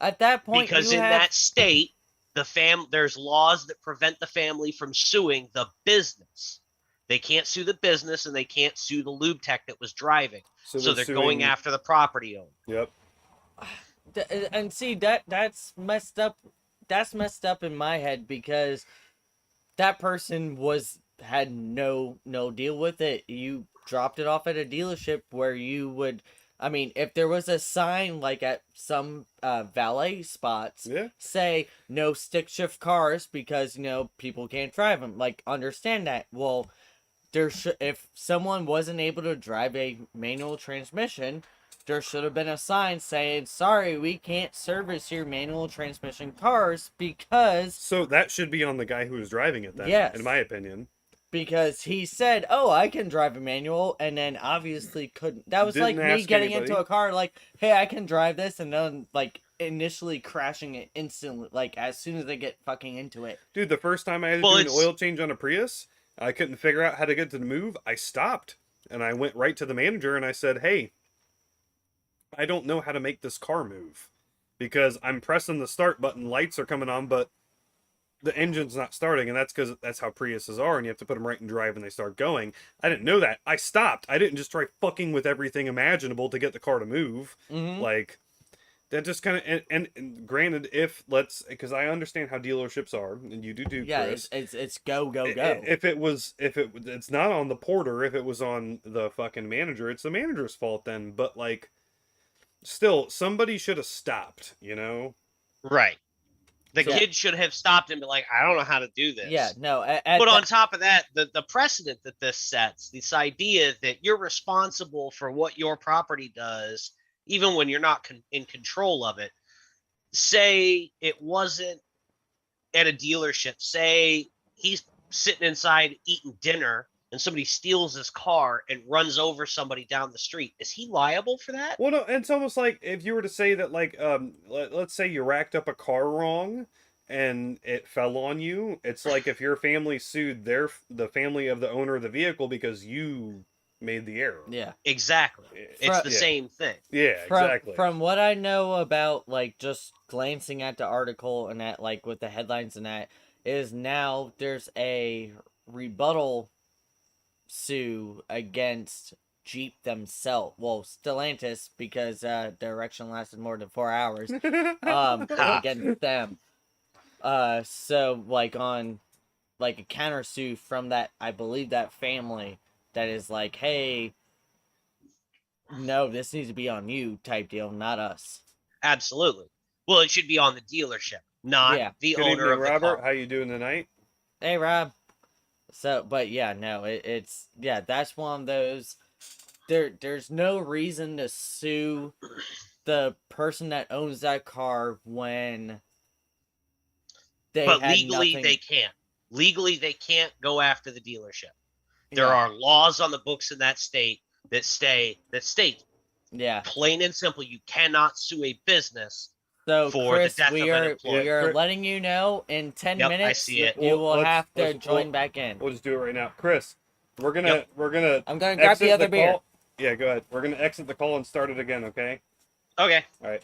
Speaker 2: At that point,
Speaker 3: Because
Speaker 2: you
Speaker 3: in
Speaker 2: have...
Speaker 3: that state, there's laws that prevent the family from suing the business. They can't sue the business and they can't sue the lube tech that was driving. So they're going
Speaker 1: suing-
Speaker 3: after the property owner.
Speaker 1: Yep.
Speaker 2: And see that's messed up. That's messed up in my head because that person had no deal with it. You dropped it off at a dealership where you would. I mean, if there was a sign like at some valet spots,
Speaker 1: Yeah.
Speaker 2: say no stick shift cars because people can't drive them. Like understand that. Well, if someone wasn't able to drive a manual transmission, there should have been a sign saying, sorry, we can't service your manual transmission cars because
Speaker 1: So that should be on the guy who was driving it then,
Speaker 2: Yes.
Speaker 1: in my opinion.
Speaker 2: he said, oh, I can drive a manual, and then obviously couldn't. That was like
Speaker 1: Didn't
Speaker 2: me
Speaker 1: ask
Speaker 2: getting
Speaker 1: anybody.
Speaker 2: into a car like, hey, I can drive this, and then like initially crashing it instantly, like as soon as I get fucking into it.
Speaker 1: Dude, the first time I had to
Speaker 3: Well,
Speaker 1: do an
Speaker 3: it's-
Speaker 1: oil change on a Prius, I couldn't figure out how to get to the move. I stopped and I went right to the manager and I said, hey, I don't know how to make this car move because I'm pressing the start button, lights are coming on, but the engine's not starting, and that's because that's how Priuses are, and you have to put them right in drive and they start going. I didn't know that. I stopped. I didn't just try fucking with everything imaginable to get the car to move.
Speaker 2: Mm-hmm.
Speaker 1: Like, that just kind of, and granted, because I understand how dealerships are, and you do,
Speaker 2: Yeah,
Speaker 1: Chris.
Speaker 2: it's go go.
Speaker 1: If it's not on the porter, if it was on the fucking manager, it's the manager's fault then. But like, still, somebody should have stopped, you know?
Speaker 3: Right. The
Speaker 2: Yeah.
Speaker 3: kid should have stopped and been like, I don't know how to do this.
Speaker 2: Yeah, no.
Speaker 3: But on top of that, the precedent that this sets, this idea that you're responsible for what your property does, even when you're not in control of it. Say it wasn't at a dealership. Say he's sitting inside eating dinner and somebody steals his car and runs over somebody down the street. Is he liable for that?
Speaker 1: Well, no, it's almost like if you were to say that, like, let's say you racked up a car wrong and it fell on you. It's like if your family sued the family of the owner of the vehicle because you made the error.
Speaker 2: Yeah.
Speaker 3: Exactly. It's the
Speaker 1: Yeah.
Speaker 3: same thing.
Speaker 1: Yeah, exactly.
Speaker 2: From what I know about, like, just glancing at the article and at, like, with the headlines and that, is now there's a rebuttal sue against Jeep themselves. Well, Stellantis, because the erection lasted more than 4 hours. Against them. So, like, on, like, a counter sue from that, I believe that family that is like, hey, no, this needs to be on you type deal, not us.
Speaker 3: Absolutely. Well, it should be on the dealership, not
Speaker 2: Yeah.
Speaker 3: the
Speaker 1: Good
Speaker 3: owner
Speaker 1: evening,
Speaker 3: of the
Speaker 1: Robert.
Speaker 3: car.
Speaker 1: How you doing tonight?
Speaker 2: Hey, Rob. So, but yeah, no, it's yeah, that's one of those. There's no reason to sue the person that owns that car when they
Speaker 3: But
Speaker 2: had
Speaker 3: legally,
Speaker 2: nothing.
Speaker 3: they can't. Legally, they can't go after the dealership. There
Speaker 2: Yeah.
Speaker 3: are laws on the books in that state that state
Speaker 2: Yeah.
Speaker 3: plain and simple, you cannot sue a business
Speaker 2: So,
Speaker 3: for
Speaker 2: Chris,
Speaker 3: the death
Speaker 2: we
Speaker 3: of an
Speaker 2: are
Speaker 3: employee.
Speaker 2: we are
Speaker 1: Chris-
Speaker 2: letting you know in 10
Speaker 3: Yep, I
Speaker 2: minutes
Speaker 3: see it.
Speaker 2: you will
Speaker 1: Let's-
Speaker 2: have to
Speaker 1: let's-
Speaker 2: join
Speaker 1: we'll-
Speaker 2: back in.
Speaker 1: We'll just do it right now, Chris. We're gonna
Speaker 3: Yep.
Speaker 2: I'm gonna grab the
Speaker 1: exit
Speaker 2: other beer.
Speaker 1: call. Yeah, go ahead. We're gonna exit the call and start it again. Okay.
Speaker 3: Okay.
Speaker 1: All right.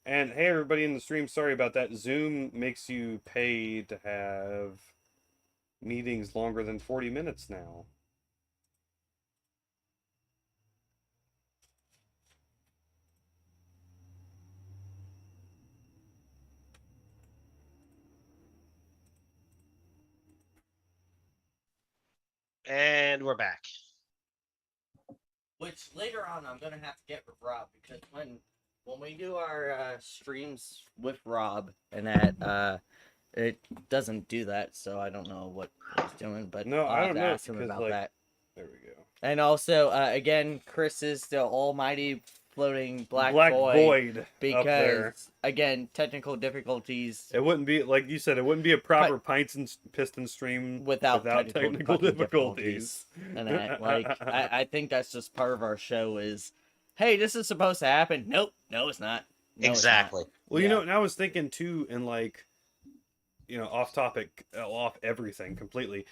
Speaker 1: And hey, everybody in the stream, sorry about that. Zoom makes you pay to have meetings longer than 40 minutes now.
Speaker 3: And we're back.
Speaker 2: Which later on I'm gonna have to get with Rob because when we do our streams with Rob and that it doesn't do that, so I don't know what he's doing, but
Speaker 1: No,
Speaker 2: I'll
Speaker 1: I
Speaker 2: have
Speaker 1: don't
Speaker 2: to
Speaker 1: know,
Speaker 2: ask him
Speaker 1: because,
Speaker 2: about
Speaker 1: like-
Speaker 2: that.
Speaker 1: There we go.
Speaker 2: And also again, Chris is the almighty floating black void
Speaker 1: void up there.
Speaker 2: because again, technical difficulties
Speaker 1: It wouldn't be, like you said, it wouldn't be a proper Pints and Pistons stream
Speaker 2: without
Speaker 1: technical
Speaker 2: fucking
Speaker 1: difficulties.
Speaker 2: and that, like, I think that's just part of our show is, hey, this is supposed to happen. Nope, no, it's not. No, it's not.
Speaker 3: Exactly.
Speaker 1: Well, you
Speaker 2: Yeah.
Speaker 1: know, and I was thinking too, and like, you know, off topic, off everything completely.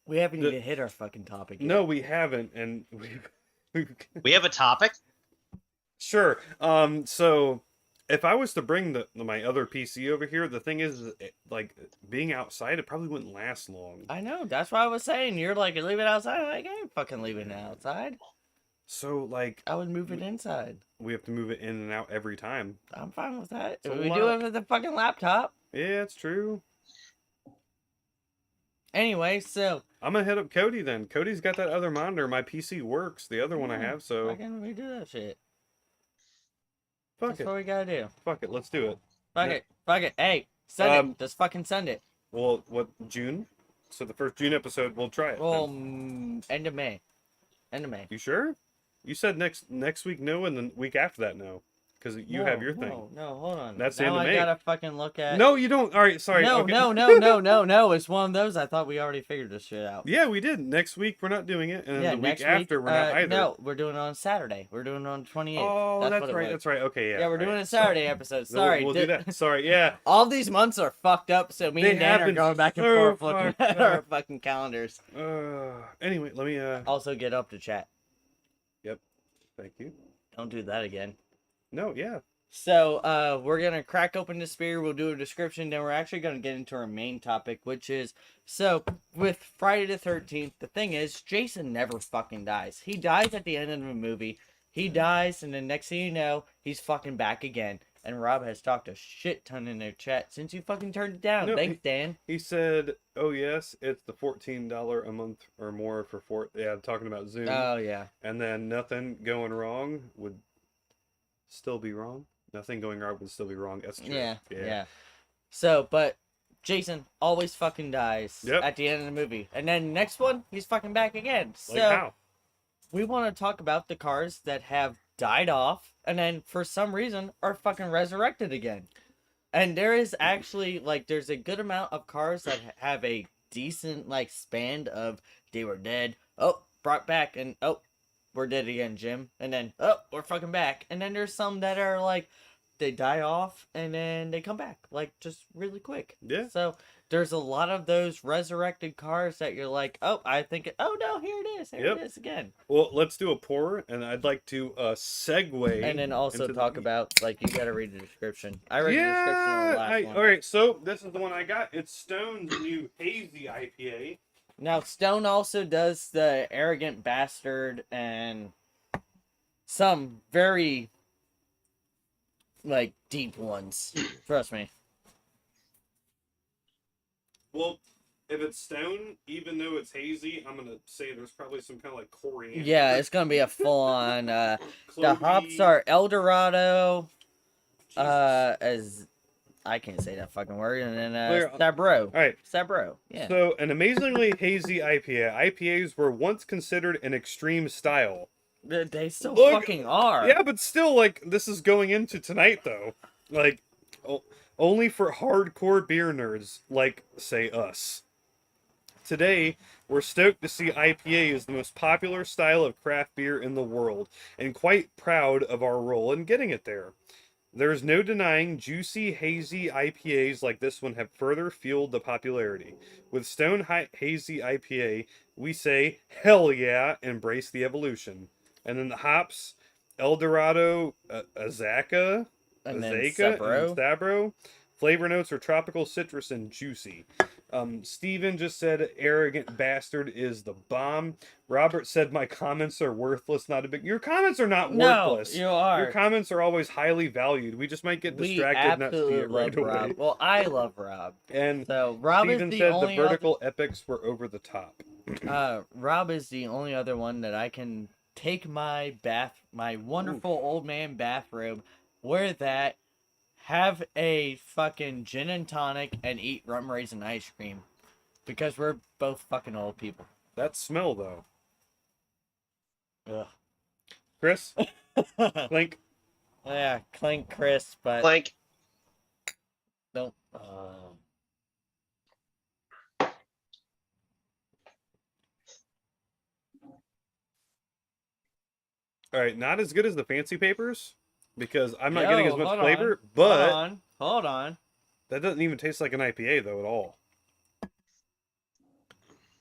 Speaker 2: We haven't
Speaker 1: The-
Speaker 2: even hit our fucking topic yet.
Speaker 1: No, we haven't, and
Speaker 3: We have a topic.
Speaker 1: sure. So if I was to bring my other PC over here, the thing is, like, being outside, it probably wouldn't last long.
Speaker 2: I know. That's what I was saying. You're like, leave it outside. I'm like, I ain't fucking leaving it outside.
Speaker 1: So like,
Speaker 2: I would move it inside.
Speaker 1: we have to move it in and out every time.
Speaker 2: I'm fine with that.
Speaker 1: It's a
Speaker 2: We do
Speaker 1: lot.
Speaker 2: it with the fucking laptop.
Speaker 1: Yeah, it's true.
Speaker 2: Anyway, so
Speaker 1: I'm gonna hit up Cody then. Cody's got that other monitor. My PC works. The other one I have, so
Speaker 2: fucking we do that shit.
Speaker 1: fuck
Speaker 2: That's
Speaker 1: it.
Speaker 2: what we gotta do.
Speaker 1: Fuck it. Let's do it.
Speaker 2: Fuck
Speaker 1: Yeah.
Speaker 2: it. Fuck it. Hey, send
Speaker 1: Um,
Speaker 2: it. Just fucking send it.
Speaker 1: Well, what, June? So the first June episode, we'll try it.
Speaker 2: Well,
Speaker 1: then.
Speaker 2: end of May. End of May.
Speaker 1: You sure? You said next week no, and the week after that no, because you have your thing.
Speaker 2: No, hold on.
Speaker 1: That's the
Speaker 2: now
Speaker 1: end of
Speaker 2: I
Speaker 1: May.
Speaker 2: gotta fucking look at.
Speaker 1: No, you don't. All right, sorry.
Speaker 2: No,
Speaker 1: okay.
Speaker 2: no. It's one of those. I thought we already figured this shit out.
Speaker 1: Yeah, we did. Next week we're not doing it, and then
Speaker 2: Yeah,
Speaker 1: the week
Speaker 2: next
Speaker 1: after we're not either.
Speaker 2: No, we're doing it on Saturday. We're doing it on 28th.
Speaker 1: Oh, that's
Speaker 2: what it
Speaker 1: right.
Speaker 2: was.
Speaker 1: That's right. Okay, yeah.
Speaker 2: Yeah, we're doing
Speaker 1: right.
Speaker 2: a Saturday episode.
Speaker 1: So we'll-
Speaker 2: Sorry.
Speaker 1: we'll do that. Sorry. Yeah.
Speaker 2: All these months are fucked up, so me
Speaker 1: They
Speaker 2: and Dan
Speaker 1: have
Speaker 2: are
Speaker 1: been
Speaker 2: going back and
Speaker 1: so
Speaker 2: forth looking
Speaker 1: fucked
Speaker 2: at our
Speaker 1: up.
Speaker 2: fucking calendars.
Speaker 1: Anyway, let me.
Speaker 2: Also, get up to chat.
Speaker 1: Thank you.
Speaker 2: Don't do that again.
Speaker 1: No. Yeah.
Speaker 2: So, we're gonna crack open this beer. We'll do a description. Then we're actually gonna get into our main topic, which is so with Friday the 13th. The thing is, Jason never fucking dies. He dies at the end of the movie. He dies, and the next thing you know, he's fucking back again. And Rob has talked a shit ton in their chat since you fucking turned it down.
Speaker 1: No,
Speaker 2: Thanks, Dan.
Speaker 1: He said, "Oh yes, it's the $14 a month or more for Yeah, talking about Zoom.
Speaker 2: Oh, yeah.
Speaker 1: And then nothing going wrong would still be wrong. Nothing going wrong would still be wrong. That's true.
Speaker 2: Yeah. So, but Jason always fucking dies
Speaker 1: Yep.
Speaker 2: at the end of the movie. And then next one, he's fucking back again.
Speaker 1: Like
Speaker 2: So,
Speaker 1: how?
Speaker 2: we want to talk about the cars that have died off and then for some reason are fucking resurrected again. And there is actually, like, there's a good amount of cars that have a decent, like, span of they were dead, oh, brought back, and oh, we're dead again, Jim. And then, oh, we're fucking back. And then there's some that are, like, they die off and then they come back, like, just really quick.
Speaker 1: Yeah.
Speaker 2: So, there's a lot of those resurrected cars that you're like, oh, I think, oh, no, here it is. Here
Speaker 1: Yep.
Speaker 2: it is again.
Speaker 1: Well, let's do a pour, and I'd like to segue.
Speaker 2: And then also
Speaker 1: into
Speaker 2: talk about, like, you gotta read the description. I read the description on the last one.
Speaker 1: All right, so this is the one I got. It's Stone's new hazy IPA.
Speaker 2: Now, Stone also does the Arrogant Bastard and some very, like, deep ones. Trust me.
Speaker 1: Well, if it's Stone, even though it's hazy, I'm gonna say there's probably some kind of like coriander.
Speaker 2: Yeah, it's gonna be a full-on, the
Speaker 1: clovey.
Speaker 2: hops are El Dorado,
Speaker 1: Jesus.
Speaker 2: as I can't say that fucking word, and then
Speaker 1: Clear-
Speaker 2: Sabro.
Speaker 1: All right.
Speaker 2: Sabro, yeah.
Speaker 1: So, an amazingly hazy IPA. IPAs were once considered an extreme style.
Speaker 2: They still
Speaker 1: Look-
Speaker 2: fucking are.
Speaker 1: Yeah, but still, like, this is going into tonight, though. Like, only for hardcore beer nerds, like, say, us. Today, we're stoked to see IPA is the most popular style of craft beer in the world, and quite proud of our role in getting it there. There's no denying juicy, hazy IPAs like this one have further fueled the popularity. With Stone Hazy IPA, we say, hell yeah, embrace the evolution. And then the hops, El Dorado, Azaka,
Speaker 2: And then
Speaker 1: Azaka,
Speaker 2: Sabro.
Speaker 1: and Sabro. Flavor notes are tropical, citrus, and juicy. Steven just said Arrogant Bastard is the bomb. Robert said my comments are worthless, not a big... Your comments are not worthless.
Speaker 2: No, you are.
Speaker 1: Your comments are always highly valued. We just might get distracted and not see
Speaker 2: absolutely
Speaker 1: it right
Speaker 2: love
Speaker 1: away.
Speaker 2: Rob. Well, I love Rob.
Speaker 1: And
Speaker 2: So Rob
Speaker 1: Steven
Speaker 2: is the
Speaker 1: said
Speaker 2: only
Speaker 1: the vertical epics were over the top.
Speaker 2: Rob is the only other one that I can take my wonderful old man bathrobe, wear that, have a fucking gin and tonic, and eat rum raisin ice cream, because we're both fucking old people.
Speaker 1: That smell, though.
Speaker 2: Ugh.
Speaker 1: Chris? Clink?
Speaker 2: Yeah, clink crisp, but
Speaker 3: Clank.
Speaker 2: don't.
Speaker 1: All right, not as good as the fancy papers, because I'm not
Speaker 2: Yo,
Speaker 1: getting as much
Speaker 2: hold
Speaker 1: flavor,
Speaker 2: on,
Speaker 1: but
Speaker 2: hold on.
Speaker 1: that doesn't even taste like an IPA, though, at all.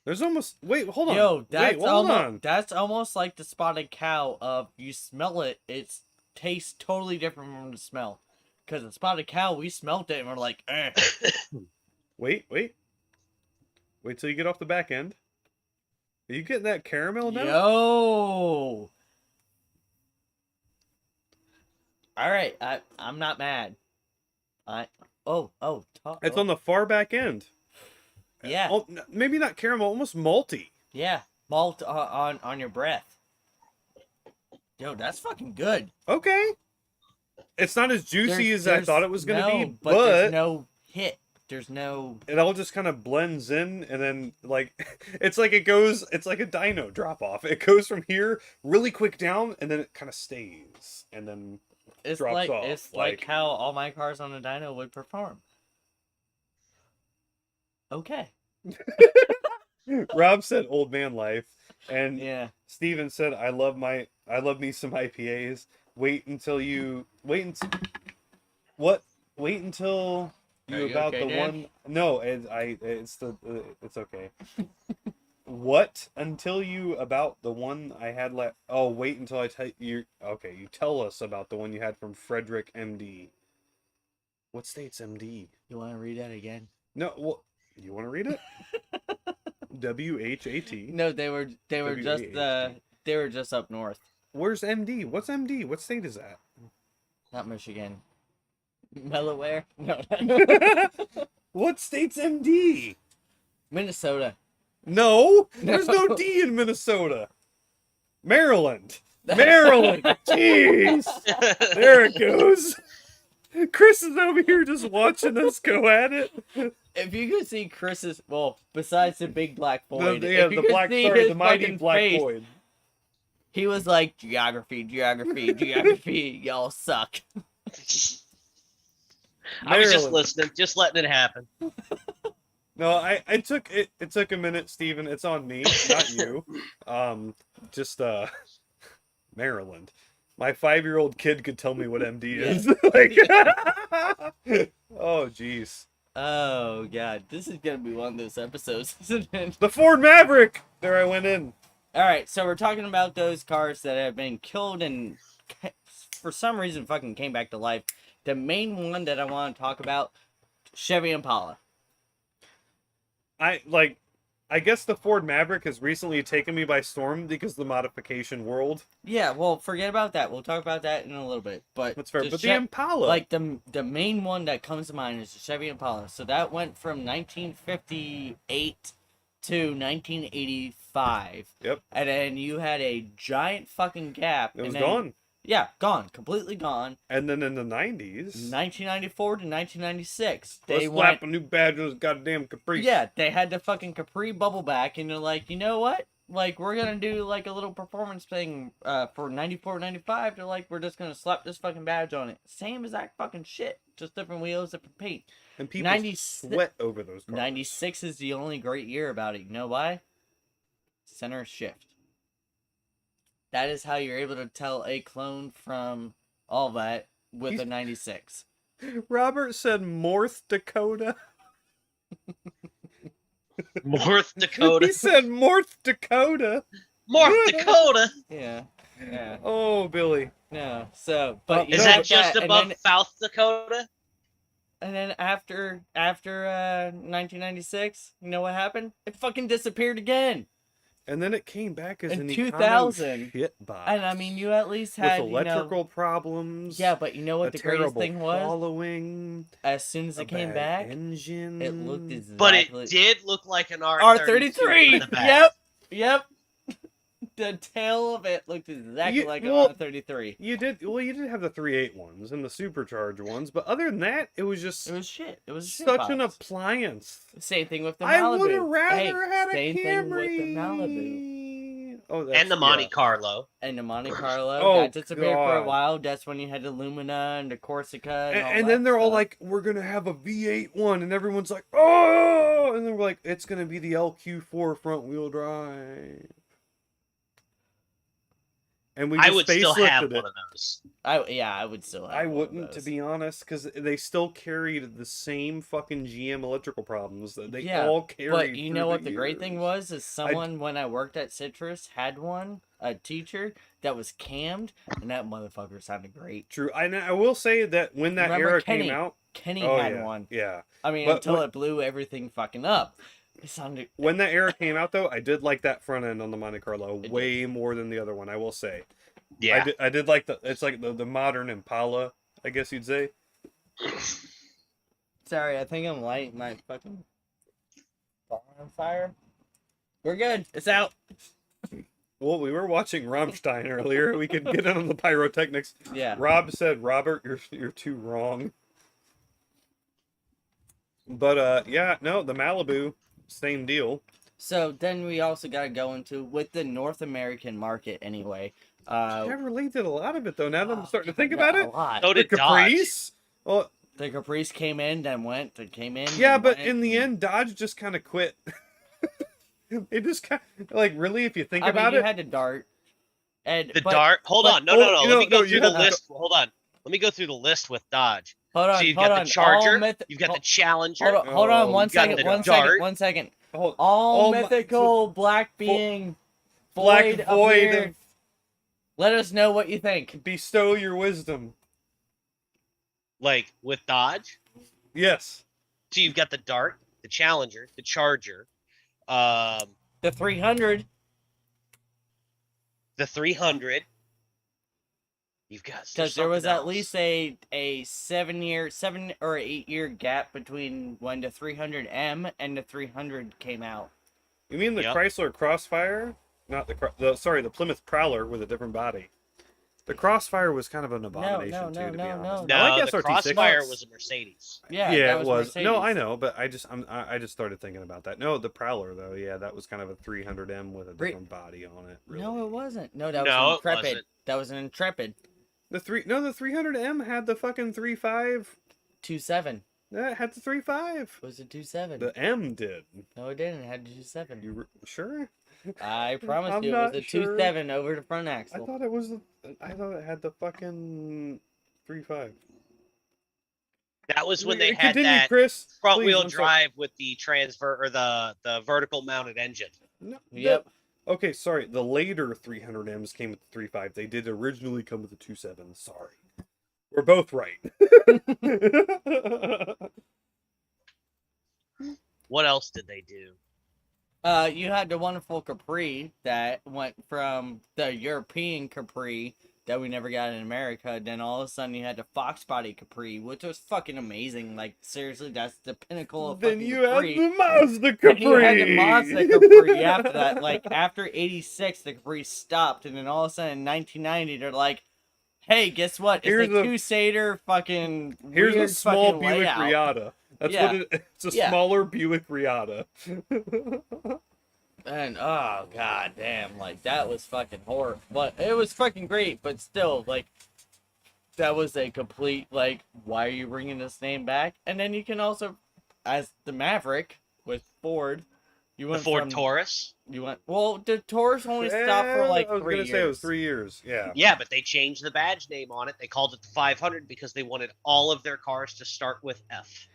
Speaker 1: There's almost... Wait, hold on.
Speaker 2: Yo, that's
Speaker 1: Wait, hold
Speaker 2: almost
Speaker 1: on.
Speaker 2: that's almost like the spotted cow of you smell it, it tastes totally different from the smell. Because the spotted cow, we smelt it and we're like, eh.
Speaker 1: Wait. Wait till you get off the back end. Are you getting that caramel now?
Speaker 2: Yo. All right, I'm not mad.
Speaker 1: It's on the far back end.
Speaker 2: Yeah.
Speaker 1: Oh, maybe not caramel, almost malty.
Speaker 2: Yeah, malt on your breath. Yo, that's fucking good.
Speaker 1: Okay. It's not as juicy as I thought it was going to be,
Speaker 2: but
Speaker 1: but
Speaker 2: there's no hit. There's no.
Speaker 1: it all just kind of blends in, and then, like, it's like a dino drop off. It goes from here really quick down, and then it kind of stays, and then
Speaker 2: It's
Speaker 1: drops
Speaker 2: like
Speaker 1: off.
Speaker 2: it's like how all my cars on a dyno would perform. Okay.
Speaker 1: Rob said old man life, and
Speaker 2: Yeah.
Speaker 1: Steven said I love me some IPAs. Wait until you Wait until
Speaker 2: Are
Speaker 1: you
Speaker 2: you
Speaker 1: about
Speaker 2: okay,
Speaker 1: the
Speaker 2: Dan?
Speaker 1: one. No, it's okay. What until you about the one I had Oh, wait until I tell you. Okay, you tell us about the one you had from Frederick MD. What state's MD?
Speaker 2: You want to read that again?
Speaker 1: No, well, you want to read it? WHAT.
Speaker 2: No, they were just they were just up north,
Speaker 1: Where's MD? What's MD? What state is that?
Speaker 2: not Michigan. Delaware? No.
Speaker 1: What state's MD?
Speaker 2: Minnesota.
Speaker 1: No, there's no
Speaker 2: No.
Speaker 1: D in Minnesota. Maryland. Maryland. Jeez. There it goes. Chris is over here just watching us go at it.
Speaker 2: If you could see Chris's, well, besides the big black void,
Speaker 1: Yeah,
Speaker 2: if you
Speaker 1: the
Speaker 2: could
Speaker 1: black,
Speaker 2: see
Speaker 1: sorry,
Speaker 2: his
Speaker 1: the mighty
Speaker 2: fucking
Speaker 1: black
Speaker 2: face,
Speaker 1: void.
Speaker 2: he was like, geography, geography, geography, y'all suck.
Speaker 3: I was just
Speaker 1: Maryland.
Speaker 3: listening, just letting it happen.
Speaker 1: No, I took it. It took a minute, Steven. It's on me, not you. Just Maryland. My 5-year-old kid could tell me what MD is. Like, oh, jeez.
Speaker 2: Oh, God. This is going to be one of those episodes, isn't it?
Speaker 1: The Ford Maverick. There I went in.
Speaker 2: All right, so we're talking about those cars that have been killed and for some reason fucking came back to life. The main one that I want to talk about, Chevy Impala.
Speaker 1: I guess the Ford Maverick has recently taken me by storm because of the modification world.
Speaker 2: Yeah, well, forget about that. We'll talk about that in a little bit. But
Speaker 1: That's fair. But the Impala,
Speaker 2: like the main one that comes to mind is the Chevy Impala. So that went from 1958 to 1985.
Speaker 1: Yep.
Speaker 2: And then you had a giant fucking gap.
Speaker 1: It was
Speaker 2: and then,
Speaker 1: gone.
Speaker 2: Yeah, gone, completely gone.
Speaker 1: And then in the 90s,
Speaker 2: 1994 to 1996,
Speaker 1: let's
Speaker 2: they
Speaker 1: slap
Speaker 2: went.
Speaker 1: a new badge on his goddamn Capri.
Speaker 2: Yeah, they had the fucking Capri bubble back, and they're like, you know what? Like, we're gonna do like a little performance thing for 94, 95. They're like, we're just gonna slap this fucking badge on it. Same exact fucking shit, just different wheels, different paint.
Speaker 1: And people sweat over those cars.
Speaker 2: 96 is the only great year about it. You know why? Center shift. That is how you're able to tell a clone from all that with a 96.
Speaker 1: Robert said North Dakota.
Speaker 3: North Dakota.
Speaker 1: He said North Dakota.
Speaker 3: North Dakota.
Speaker 2: Yeah. Yeah.
Speaker 1: Oh, Billy.
Speaker 2: No. So, but you
Speaker 3: Is
Speaker 2: know,
Speaker 3: that just
Speaker 2: and
Speaker 3: above
Speaker 2: then-
Speaker 3: South Dakota?
Speaker 2: And then after 1996, you know what happened? It fucking disappeared again.
Speaker 1: And then it came back as
Speaker 2: In
Speaker 1: an
Speaker 2: 2000.
Speaker 1: shit box.
Speaker 2: And I mean, you at least had
Speaker 1: with electrical problems.
Speaker 2: Yeah, but you know what
Speaker 1: a
Speaker 2: the greatest
Speaker 1: terrible
Speaker 2: thing was?
Speaker 1: following.
Speaker 2: As soon as
Speaker 1: a
Speaker 2: it came
Speaker 1: bad
Speaker 2: back,
Speaker 1: engine.
Speaker 2: it looked exactly.
Speaker 3: But it did look like an
Speaker 2: R33.
Speaker 3: in the back.
Speaker 2: Yep. The tail of it looked exactly like an
Speaker 1: well,
Speaker 2: R33.
Speaker 1: You did have the 3.8 ones and the supercharged ones, but other than that, it was just
Speaker 2: It was shit. It was a shit
Speaker 1: such an
Speaker 2: box.
Speaker 1: appliance.
Speaker 2: Same thing with the
Speaker 1: I
Speaker 2: Malibu.
Speaker 1: would have rather
Speaker 2: Hey,
Speaker 1: had a
Speaker 2: same
Speaker 1: Camry.
Speaker 2: thing with the Malibu.
Speaker 1: Oh, that's,
Speaker 3: And the Monte
Speaker 1: yeah.
Speaker 3: Carlo.
Speaker 2: And the Monte Carlo
Speaker 1: Oh,
Speaker 2: that disappeared for a
Speaker 1: God.
Speaker 2: while. That's when you had the Lumina and the Corsica and all
Speaker 1: And
Speaker 2: that
Speaker 1: then they're all
Speaker 2: stuff.
Speaker 1: like, "We're gonna have a V8 one," and everyone's like, "Oh!" And then we're like, "It's gonna be the LQ4 front wheel drive." And we
Speaker 3: I
Speaker 1: just
Speaker 3: would still
Speaker 1: facelifted
Speaker 3: have
Speaker 1: it.
Speaker 3: one of those.
Speaker 2: I would still have
Speaker 1: I
Speaker 2: one of
Speaker 1: wouldn't, to
Speaker 2: those.
Speaker 1: be honest, because they still carried the same fucking GM electrical problems that they
Speaker 2: Yeah,
Speaker 1: all carried.
Speaker 2: But you know
Speaker 1: through
Speaker 2: what the great thing
Speaker 1: years.
Speaker 2: was? Is someone, when I worked at Citrus, had one, a teacher, that was cammed, and that motherfucker sounded great.
Speaker 1: True. I will say that when that
Speaker 2: Remember
Speaker 1: era
Speaker 2: Kenny?
Speaker 1: came out,
Speaker 2: Kenny
Speaker 1: oh
Speaker 2: had
Speaker 1: yeah,
Speaker 2: one.
Speaker 1: yeah.
Speaker 2: I mean,
Speaker 1: But
Speaker 2: until
Speaker 1: when-
Speaker 2: it blew everything fucking up. It sounded...
Speaker 1: When that era came out, though, I did like that front end on the Monte Carlo
Speaker 2: did.
Speaker 1: way more than the other one. I will say.
Speaker 3: Yeah.
Speaker 1: I did like it's like the modern Impala, I guess you'd say.
Speaker 2: Sorry, I think I'm lighting my fucking bar on fire. We're good. It's out.
Speaker 1: Well, we were watching Rammstein earlier. We could get in on the pyrotechnics.
Speaker 2: Yeah.
Speaker 1: Rob said, "Robert, you're too wrong." But yeah, no, the Malibu, same deal.
Speaker 2: So then we also got to go into, with the North American market anyway.
Speaker 1: Chevrolet did a lot of it though. Now that I'm starting to think
Speaker 2: yeah,
Speaker 1: about
Speaker 2: a
Speaker 1: it,
Speaker 2: lot.
Speaker 3: So
Speaker 1: the
Speaker 3: did Dodge.
Speaker 1: Caprice. Well,
Speaker 2: The Caprice came in, then went, then came in.
Speaker 1: yeah,
Speaker 2: then
Speaker 1: but
Speaker 2: went,
Speaker 1: in the
Speaker 2: and-
Speaker 1: end, Dodge just kind of quit. They just kind of, like, really, if you think
Speaker 2: I mean,
Speaker 1: about
Speaker 2: you
Speaker 1: it,
Speaker 2: had the Dart. And,
Speaker 3: The
Speaker 2: but-
Speaker 3: Dart. Hold
Speaker 2: but-
Speaker 3: on. No.
Speaker 1: oh,
Speaker 3: Let me go
Speaker 1: no,
Speaker 3: through
Speaker 1: you
Speaker 3: the
Speaker 1: have to-
Speaker 3: list. Hold on. Let me go through the list with Dodge.
Speaker 2: Hold on,
Speaker 3: So you've
Speaker 2: hold
Speaker 3: got
Speaker 2: on.
Speaker 3: the Charger.
Speaker 2: All
Speaker 3: You've got the
Speaker 2: hold-
Speaker 3: Challenger.
Speaker 2: Hold on,
Speaker 1: Oh,
Speaker 2: one
Speaker 3: you've got
Speaker 2: second,
Speaker 3: the
Speaker 2: one second,
Speaker 3: Dart.
Speaker 2: one second.
Speaker 1: oh,
Speaker 2: All
Speaker 1: my-
Speaker 2: mythical black being
Speaker 1: Black
Speaker 2: void,
Speaker 1: void
Speaker 2: appeared. Let us know what you think.
Speaker 1: bestow your wisdom.
Speaker 3: Like with Dodge.
Speaker 1: Yes.
Speaker 3: So you've got the Dart, the Challenger, the Charger,
Speaker 2: The 300.
Speaker 3: the 300. You've got
Speaker 2: Because there was
Speaker 3: something
Speaker 2: at least a 7 or 8 year gap between when the 300M and the 300 came out.
Speaker 1: You mean the
Speaker 3: Yep.
Speaker 1: Chrysler Crossfire? Not the Plymouth Prowler with a different body. The Crossfire was kind of an abomination too, to be honest.
Speaker 3: No,
Speaker 1: I like
Speaker 3: the
Speaker 1: SRT6.
Speaker 3: Crossfire was a Mercedes.
Speaker 2: Yeah,
Speaker 1: Yeah,
Speaker 2: that
Speaker 1: it
Speaker 2: was.
Speaker 1: was.
Speaker 2: Mercedes.
Speaker 1: No, I know, but I just started thinking about that. No, the Prowler though, yeah, that was kind of a 300M with a different body on it. Really.
Speaker 2: No, it wasn't. No, that was
Speaker 3: No,
Speaker 2: an
Speaker 3: it
Speaker 2: Intrepid.
Speaker 3: wasn't.
Speaker 2: That was an Intrepid.
Speaker 1: The 300M had the fucking 3.5.
Speaker 2: 2.7.
Speaker 1: That had the 3.5.
Speaker 2: It was a 2.7.
Speaker 1: The M did.
Speaker 2: No, it didn't. It had a 2.7.
Speaker 1: You sure?
Speaker 2: I promise
Speaker 1: I'm
Speaker 2: you, it was
Speaker 1: not
Speaker 2: a
Speaker 1: sure.
Speaker 2: 2.7 over the front axle.
Speaker 1: I thought it had the fucking 3.5.
Speaker 3: That was when they had
Speaker 1: Continue,
Speaker 3: that
Speaker 1: Chris.
Speaker 3: front
Speaker 1: Please,
Speaker 3: wheel
Speaker 1: I'm sorry.
Speaker 3: drive with the the vertical mounted engine.
Speaker 1: No,
Speaker 2: Yep.
Speaker 1: Okay, sorry. The later 300Ms came with the 3.5. They did originally come with the 2.7. Sorry. We're both right.
Speaker 3: What else did they do?
Speaker 2: You had the wonderful Capri that went from the European Capri that we never got in America. Then all of a sudden you had the Fox Body Capri, which was fucking amazing. Like, seriously, that's the pinnacle of
Speaker 1: Then
Speaker 2: fucking
Speaker 1: you
Speaker 2: Capri.
Speaker 1: had the Mazda Capri.
Speaker 2: And you had the Mazda Capri after that. Like, after 86, the Capri stopped. And then all of a sudden in 1990, they're like, hey, guess what? It's
Speaker 1: Here's
Speaker 2: a
Speaker 1: a-
Speaker 2: two-seater fucking
Speaker 1: Here's
Speaker 2: weird
Speaker 1: a small
Speaker 2: fucking
Speaker 1: Buick
Speaker 2: layout.
Speaker 1: Riata. That's
Speaker 2: Yeah.
Speaker 1: what it's a
Speaker 2: Yeah.
Speaker 1: smaller Buick Riata.
Speaker 2: And oh god damn, like that was fucking horrible. But it was fucking great, but still, like that was a complete like, why are you bringing this name back? And then you can also, as the Maverick with Ford, you
Speaker 3: The
Speaker 2: went
Speaker 3: Ford
Speaker 2: from,
Speaker 3: Taurus?
Speaker 2: You went well. The Taurus only stopped for like
Speaker 1: I was
Speaker 2: 3
Speaker 1: gonna
Speaker 2: years.
Speaker 1: say it was 3 years. Yeah.
Speaker 3: Yeah, but they changed the badge name on it. They called it the 500 because they wanted all of their cars to start with F.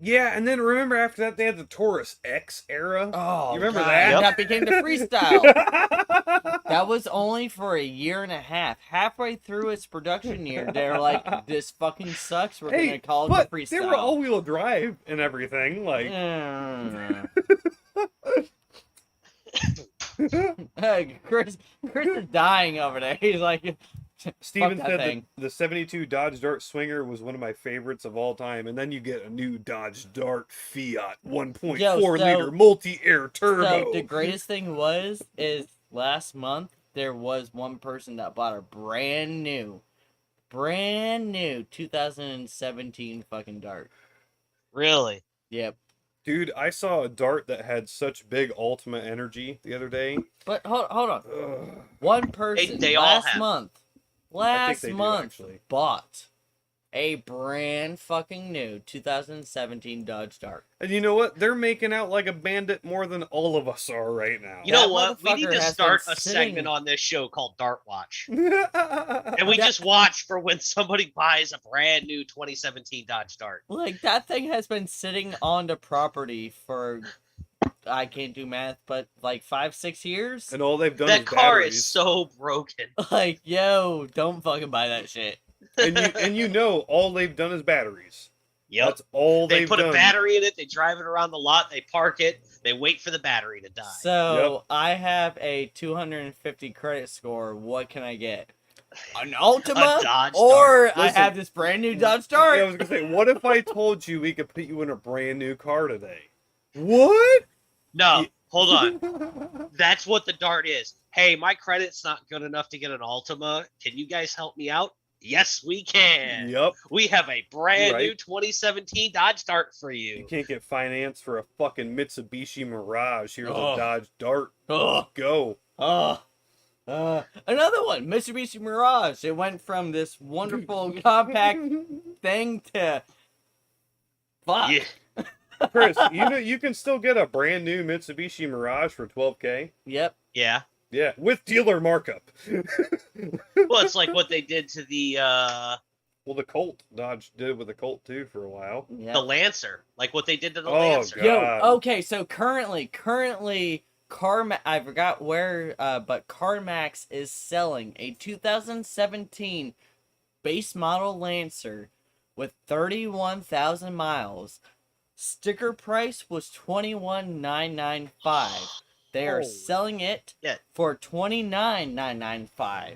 Speaker 1: Yeah, and then remember after that they had the Taurus X era.
Speaker 2: Oh,
Speaker 1: You remember
Speaker 2: god,
Speaker 1: that?
Speaker 2: and that became the freestyle. That was only for 1.5 years. Halfway through its production year, they're like, "This fucking sucks. We're gonna call it
Speaker 1: but
Speaker 2: the freestyle."
Speaker 1: they were all-wheel drive and everything. Like,
Speaker 2: Hey, Chris is dying over there. He's like,
Speaker 1: Steven
Speaker 2: that
Speaker 1: said
Speaker 2: thing.
Speaker 1: the 72 Dodge Dart Swinger was one of my favorites of all time, and then you get a new Dodge Dart Fiat 1.4
Speaker 2: Yo, so-
Speaker 1: liter multi-air turbo.
Speaker 2: So the greatest thing is last month there was one person that bought a brand new 2017 fucking Dart.
Speaker 3: Really?
Speaker 2: Yep.
Speaker 1: Dude, I saw a Dart that had such big Ultima energy the other day.
Speaker 2: But hold on.
Speaker 1: Ugh.
Speaker 2: One person
Speaker 3: they all
Speaker 2: last
Speaker 3: have.
Speaker 2: month
Speaker 1: I think they do, actually.
Speaker 2: bought a brand fucking new 2017 Dodge Dart.
Speaker 1: And you know what? They're making out like a bandit more than all of us are right now.
Speaker 3: You know
Speaker 2: That
Speaker 3: what? We need
Speaker 2: motherfucker
Speaker 3: to
Speaker 2: has
Speaker 3: start
Speaker 2: been
Speaker 3: a
Speaker 2: sitting-
Speaker 3: segment on this show called Dart Watch. And
Speaker 1: And
Speaker 3: we just watch for when somebody buys a brand new 2017 Dodge Dart.
Speaker 2: Like, that thing has been sitting on the property for, I can't do math, but like 5-6 years.
Speaker 1: all they've done
Speaker 3: That
Speaker 1: is
Speaker 3: car
Speaker 1: batteries.
Speaker 3: is so broken.
Speaker 2: Like, yo, don't fucking buy that shit.
Speaker 1: and you know all they've done is batteries.
Speaker 3: Yep.
Speaker 1: That's all
Speaker 3: They
Speaker 1: they've
Speaker 3: put
Speaker 1: done.
Speaker 3: a battery in it, they drive it around the lot, they park it, they wait for the battery to die.
Speaker 2: So I have a 250 credit score. What can I get? An Ultima,
Speaker 3: A Dodge
Speaker 2: or
Speaker 1: Dart.
Speaker 2: I
Speaker 1: Listen,
Speaker 2: have this brand new Dodge Dart.
Speaker 1: Yeah, I was gonna say, what if I told you we could put you in a brand new car today? What?
Speaker 3: No, hold on. That's what the Dart is. Hey, my credit's not good enough to get an Ultima. Can you guys help me out? Yes, we can.
Speaker 1: Yep.
Speaker 3: We have a brand new
Speaker 1: Right.
Speaker 3: 2017 Dodge Dart for
Speaker 1: You
Speaker 3: you.
Speaker 1: can't get finance for a fucking Mitsubishi Mirage. Here's
Speaker 2: Ugh.
Speaker 1: a Dodge Dart.
Speaker 2: Ugh.
Speaker 1: Go.
Speaker 2: Another one, Mitsubishi Mirage. It went from this wonderful compact thing to fuck.
Speaker 3: Yeah.
Speaker 1: Chris, you know you can still get a brand new Mitsubishi Mirage for $12K.
Speaker 2: Yep.
Speaker 3: Yeah.
Speaker 1: Yeah, with dealer markup.
Speaker 3: Well, it's like what they did to the
Speaker 1: Well, the Colt Dodge did with the Colt too for a while.
Speaker 2: Yep.
Speaker 3: the Lancer. Like what they did to the
Speaker 1: Oh,
Speaker 3: Lancer.
Speaker 1: God.
Speaker 2: Yo, okay, so currently, I forgot where, but CarMax is selling a 2017 base model Lancer with 31,000 miles. Sticker price was $21,995. They are
Speaker 1: Holy
Speaker 2: selling it
Speaker 3: shit.
Speaker 2: for $29,995.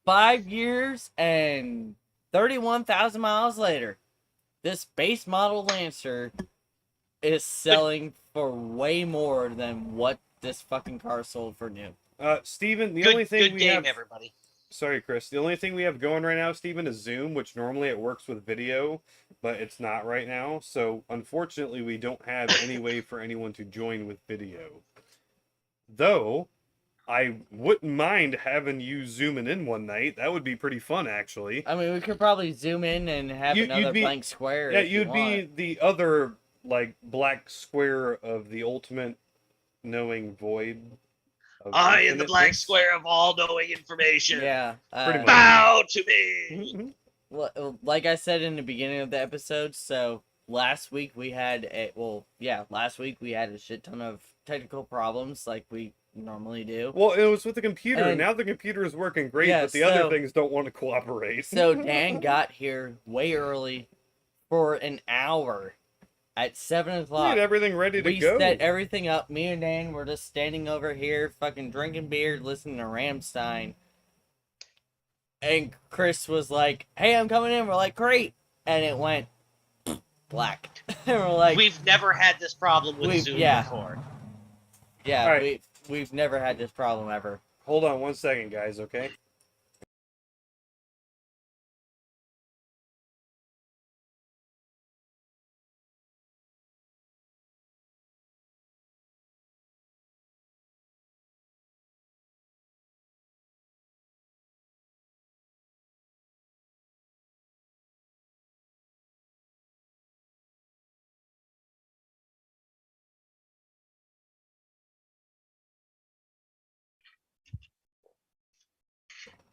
Speaker 2: 5 years and 31,000 miles later, this base model Lancer is selling for way more than what this fucking car sold for new.
Speaker 1: Steven, the only thing
Speaker 3: Good
Speaker 1: we
Speaker 3: game,
Speaker 1: have...
Speaker 3: everybody.
Speaker 1: Sorry, Chris. The only thing we have going right now, Steven, is Zoom, which normally it works with video, but it's not right now. So, unfortunately, we don't have any way for anyone to join with video. Though, I wouldn't mind having you zooming in one night. That would be pretty fun, actually.
Speaker 2: I mean, we could probably zoom in and have another blank square.
Speaker 1: Yeah,
Speaker 2: if you
Speaker 1: you'd be
Speaker 2: want.
Speaker 1: the other, like, black square of the ultimate knowing void.
Speaker 3: I am the black square of all knowing information.
Speaker 2: Yeah.
Speaker 1: Pretty much.
Speaker 3: Bow to me.
Speaker 2: Like I said in the beginning of the episode, so last week we had last week we had a shit ton of technical problems like we normally do.
Speaker 1: Well, it was with the computer.
Speaker 2: And-
Speaker 1: now the computer is working great,
Speaker 2: Yeah,
Speaker 1: but the other things don't want to cooperate.
Speaker 2: So Dan got here way early for an hour at 7
Speaker 1: We
Speaker 2: o'clock.
Speaker 1: had everything ready to
Speaker 2: We
Speaker 1: go.
Speaker 2: set everything up. Me and Dan were just standing over here, fucking drinking beer, listening to Rammstein. And Chris was like, "Hey, I'm coming in." We're like, "Great," and it went black. And we're like,
Speaker 3: We've never had this problem with Zoom before.
Speaker 2: "Yeah,
Speaker 1: All right.
Speaker 2: we've never had this problem ever."
Speaker 1: Hold on 1 second, guys, okay?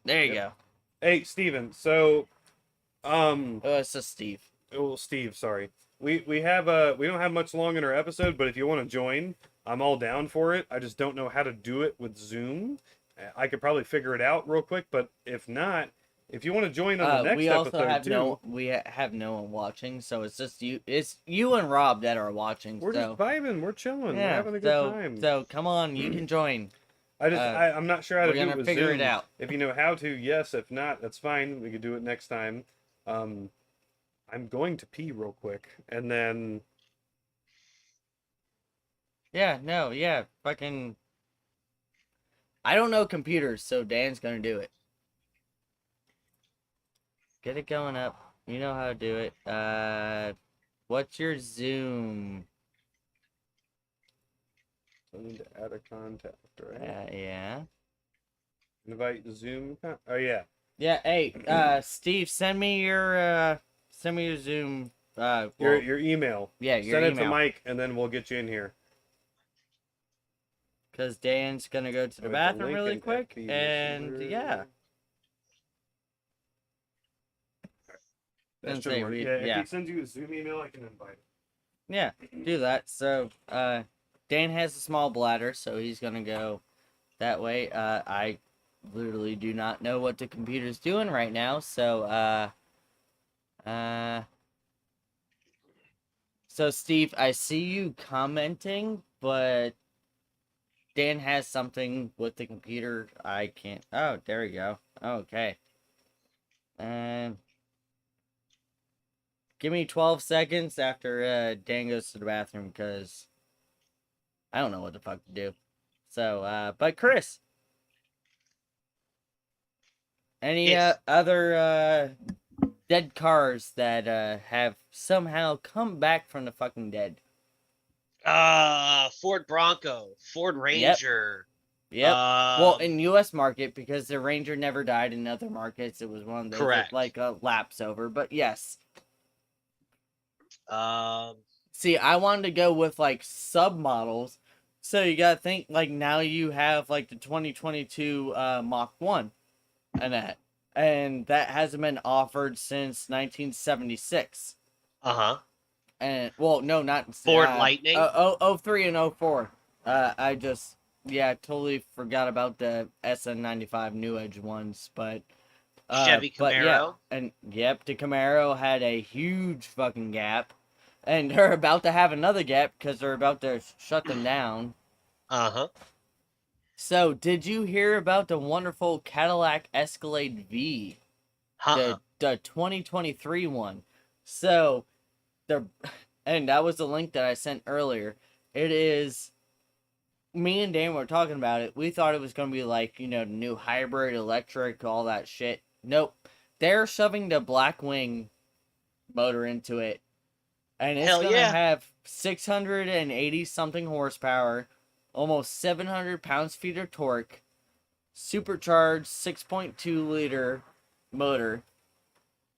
Speaker 2: There you go.
Speaker 1: Hey, Steven, so,
Speaker 2: Oh, it's just Steve.
Speaker 1: oh, Steve, sorry. We don't have much long in our episode, but if you want to join, I'm all down for it. I just don't know how to do it with Zoom. I could probably figure it out real quick, but if not, if you want to join on the next
Speaker 2: we also
Speaker 1: episode
Speaker 2: have
Speaker 1: too,
Speaker 2: we have no one watching, so it's just you. It's you and Rob that are watching.
Speaker 1: we're
Speaker 2: so.
Speaker 1: just vibing, we're chilling, we're
Speaker 2: Yeah,
Speaker 1: having a good time.
Speaker 2: so come on, you can join.
Speaker 1: I'm not sure how to
Speaker 2: We're
Speaker 1: do it
Speaker 2: gonna
Speaker 1: with
Speaker 2: figure
Speaker 1: Zoom.
Speaker 2: it out.
Speaker 1: If you know how to, yes. If not, that's fine. We could do it next time. I'm going to pee real quick, and then
Speaker 2: Yeah, no, yeah, fucking. I don't know computers, so Dan's gonna do it. Get it going up. You know how to do it. What's your Zoom?
Speaker 1: I need to add a contact, right?
Speaker 2: Yeah.
Speaker 1: Invite Zoom. Oh yeah.
Speaker 2: Yeah. Hey, Steve, send me your Zoom.
Speaker 1: Your email.
Speaker 2: Yeah, your
Speaker 1: Send
Speaker 2: email.
Speaker 1: it to Mike, and then we'll get you in here.
Speaker 2: Because Dan's gonna go to the
Speaker 1: With
Speaker 2: bathroom
Speaker 1: link
Speaker 2: really
Speaker 1: and
Speaker 2: quick,
Speaker 1: FB
Speaker 2: and
Speaker 1: messenger.
Speaker 2: yeah.
Speaker 1: That
Speaker 2: Didn't
Speaker 1: should
Speaker 2: say
Speaker 1: work.
Speaker 2: read-
Speaker 1: Yeah, if
Speaker 2: yeah.
Speaker 1: he sends you a Zoom email, I can invite him.
Speaker 2: Yeah, do that. So, Dan has a small bladder, so he's gonna go that way. I literally do not know what the computer's doing right now, so, so Steve, I see you commenting, but Dan has something with the computer. I can't. Oh, there we go. Okay. Give me 12 seconds after Dan goes to the bathroom, because I don't know what the fuck to do. So, but Chris, any
Speaker 3: Yes.
Speaker 2: other dead cars that have somehow come back from the fucking dead?
Speaker 3: Ford Bronco, Ford Ranger.
Speaker 2: Yep. Well, in U.S. market, because the Ranger never died. In other markets, it was one of those
Speaker 3: Correct.
Speaker 2: that, like a lapse over. But yes. See, I wanted to go with like submodels. So you gotta think like now you have like the 2022 Mach 1 and that hasn't been offered since 1976. And well, no, not
Speaker 3: Ford Lightning?
Speaker 2: 03 and 04. I just totally forgot about the SN95 New Edge ones, but
Speaker 3: Chevy
Speaker 2: but
Speaker 3: Camaro.
Speaker 2: yeah, and yep, the Camaro had a huge fucking gap, and they're about to have another gap because they're about to shut them down. So, did you hear about the wonderful Cadillac Escalade V? The 2023 one. So, and that was the link that I sent earlier. It is, me and Dan were talking about it. We thought it was going to be like, the new hybrid, electric, all that shit. Nope. They're shoving the Blackwing motor into it. And it's
Speaker 3: Hell
Speaker 2: going to
Speaker 3: yeah.
Speaker 2: have 680 something horsepower, almost 700 pounds-feet of torque, supercharged 6.2 liter motor,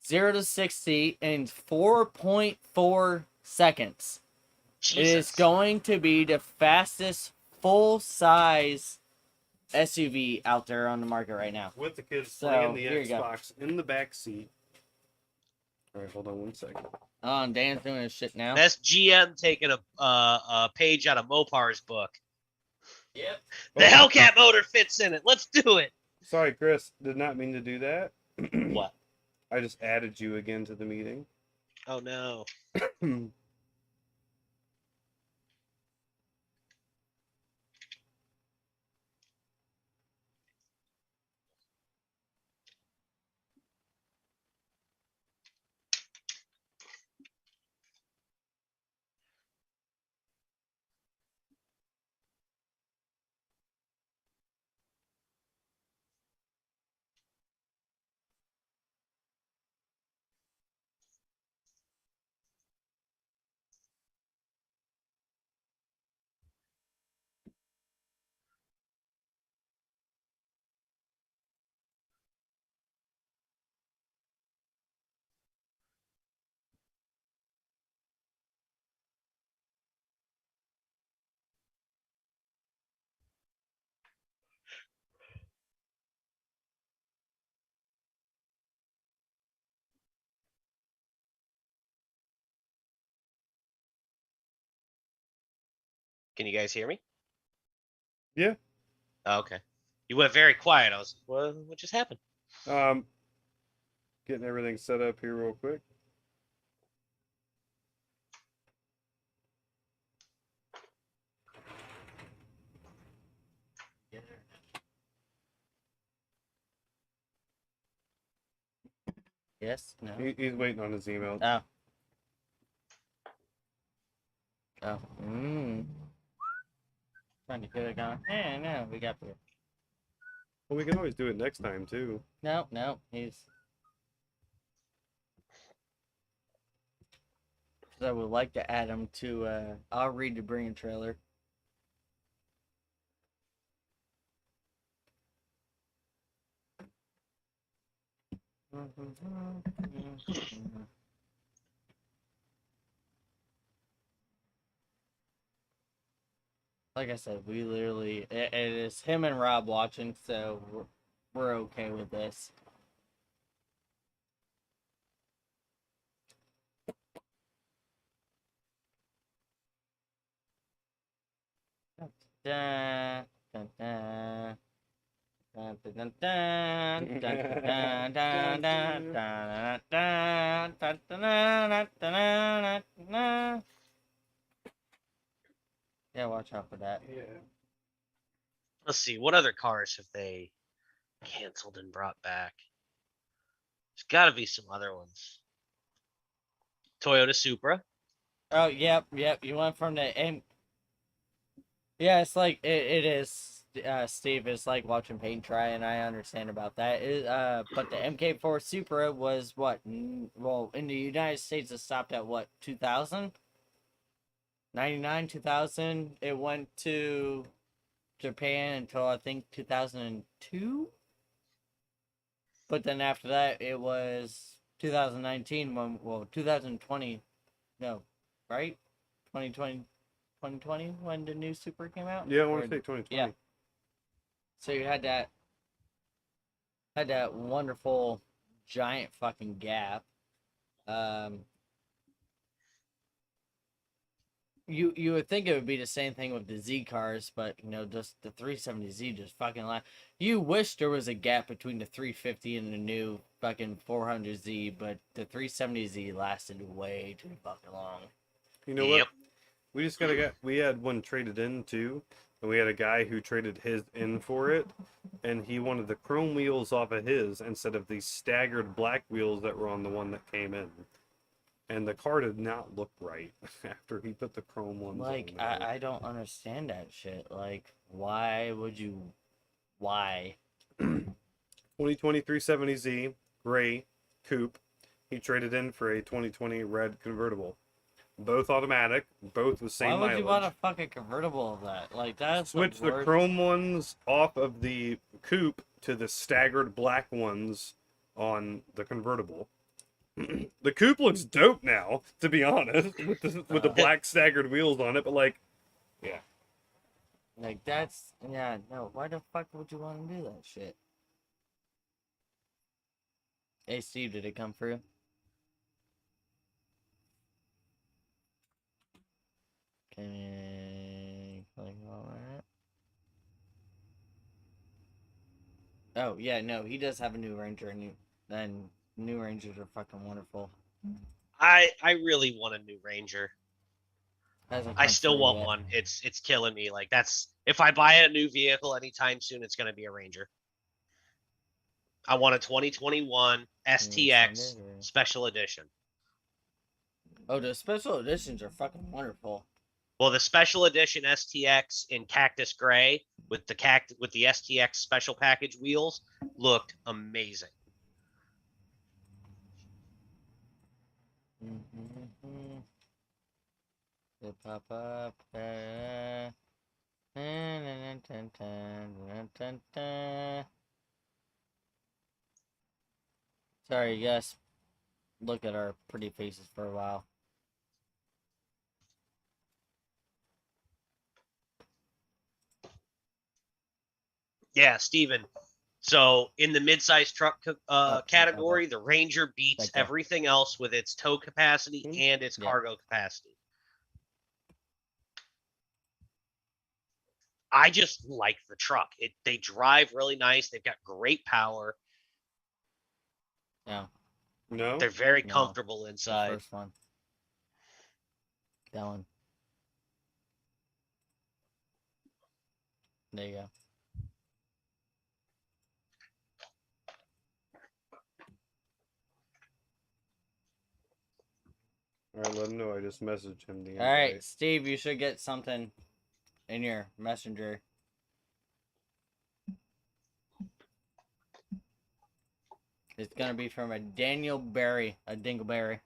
Speaker 2: 0 to 60 in 4.4 seconds.
Speaker 3: Jesus.
Speaker 2: It is going to be the fastest full-size SUV out there on the market right now.
Speaker 1: With the kids
Speaker 2: So,
Speaker 1: playing the
Speaker 2: here you go.
Speaker 1: Xbox in the back seat. All right, hold on 1 second.
Speaker 2: Oh, and Dan's doing his shit now.
Speaker 3: That's GM taking a page out of Mopar's book.
Speaker 2: Yep.
Speaker 3: The Hellcat motor fits in it. Let's do it.
Speaker 1: Sorry, Chris. Did not mean to do that.
Speaker 3: What?
Speaker 1: I just added you again to the meeting.
Speaker 3: Oh no. Can you guys hear me?
Speaker 1: Yeah.
Speaker 3: Oh, okay. You went very quiet. I was like, what just happened?
Speaker 1: Getting everything set up here real quick.
Speaker 2: Yes? No?
Speaker 1: He's waiting on his email.
Speaker 2: Oh. Oh. Mm. Trying to get it going. No, we got the...
Speaker 1: Well, we can always do it next time too.
Speaker 2: No, he's... So I would like to add him to, I'll read the bring trailer. Like I said, we literally, it is him and Rob watching, so we're okay with this. Dun, dun, dun. Dun, dun, dun, dun, dun, dun, dun, dun, dun, dun, dun, dun, dun, dun. Yeah, watch out for that.
Speaker 1: Yeah.
Speaker 3: Let's see. What other cars have they canceled and brought back? There's got to be some other ones. Toyota Supra.
Speaker 2: Oh, yep. You went from the yeah, it's like it is. Steve, it's like watching paint dry, and I understand about that. But the MK4 Supra was what? Well, in the United States, it stopped at what? 2000, 99, 2000. It went to Japan until I think 2002. But then after that, it was 2019 when, well, 2020, no, right? 2020 when the new Super came out?
Speaker 1: Yeah, I want
Speaker 2: Or-
Speaker 1: to say 2020.
Speaker 2: Yeah. So you had that wonderful giant fucking gap. You would think it would be the same thing with the Z cars, but just the 370Z just fucking you wish there was a gap between the 350 and the new fucking 400Z, but the 370Z lasted way too fucking long.
Speaker 1: You know
Speaker 3: Yep.
Speaker 1: what? We just we had one traded in too, and we had a guy who traded his in for it, and he wanted the chrome wheels off of his instead of the staggered black wheels that were on the one that came in. And the car did not look right after he put the chrome ones
Speaker 2: Like,
Speaker 1: on there.
Speaker 2: I don't understand that shit. Like, why would you? Why?
Speaker 1: 2020 370Z gray coupe. He traded in for a 2020 red convertible. Both automatic, both with same
Speaker 2: Why would
Speaker 1: mileage.
Speaker 2: you want a fucking convertible of that? Like, that's
Speaker 1: Switch
Speaker 2: the
Speaker 1: the
Speaker 2: worst.
Speaker 1: chrome ones off of the coupe to the staggered black ones on the convertible. The coupe looks dope now, to be honest, with the black staggered wheels on it. But like, yeah,
Speaker 2: Like, that's yeah. No, why the fuck would you want to do that shit? Hey, Steve, did it come through? Can you click on that? Oh yeah, no, he does have a new Ranger, and new Rangers are fucking wonderful.
Speaker 3: I really want a new Ranger.
Speaker 2: Hasn't
Speaker 3: I
Speaker 2: come
Speaker 3: still
Speaker 2: through
Speaker 3: want
Speaker 2: yet.
Speaker 3: one. It's killing me. Like that's if I buy a new vehicle anytime soon, it's gonna be a Ranger. I want a 2021 STX Special Edition.
Speaker 2: Oh, the special editions are fucking wonderful.
Speaker 3: Well, the Special Edition STX in Cactus Gray with the STX Special Package wheels looked amazing.
Speaker 2: They pop up. Sorry, you guys. Look at our pretty faces for a while.
Speaker 3: Yeah, Steven. So in the midsize truck category, the Ranger beats
Speaker 2: Right there.
Speaker 3: everything else with its tow capacity and its cargo capacity. I just like the truck. They drive really nice. They've got great power.
Speaker 2: Yeah.
Speaker 1: no,
Speaker 3: They're very
Speaker 2: No.
Speaker 3: comfortable
Speaker 2: The
Speaker 3: inside.
Speaker 2: first one. That one. There you go.
Speaker 1: all right, let him know I just messaged him the invite.
Speaker 2: All right, Steve, you should get something in your messenger. It's gonna be from a Daniel Berry, a Dingleberry.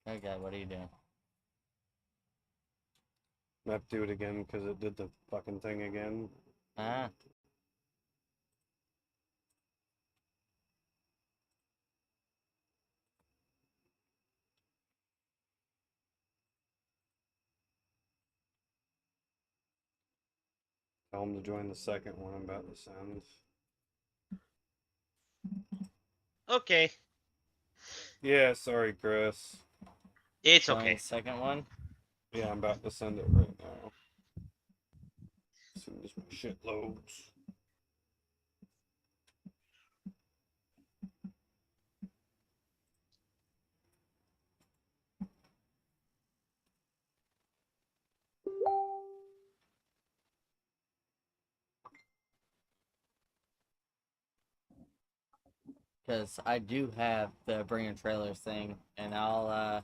Speaker 2: Okay, what are you doing?
Speaker 1: I have to do it again because it did the fucking thing again.
Speaker 2: Ah.
Speaker 1: Tell him to join the second one I'm about to send.
Speaker 3: Okay.
Speaker 1: Yeah, sorry, Chris.
Speaker 3: It's
Speaker 2: Join
Speaker 3: okay.
Speaker 2: the second one.
Speaker 1: Yeah, I'm about to send it right now. As soon as my shit loads.
Speaker 2: Because I do have the bringing trailers thing, and I'll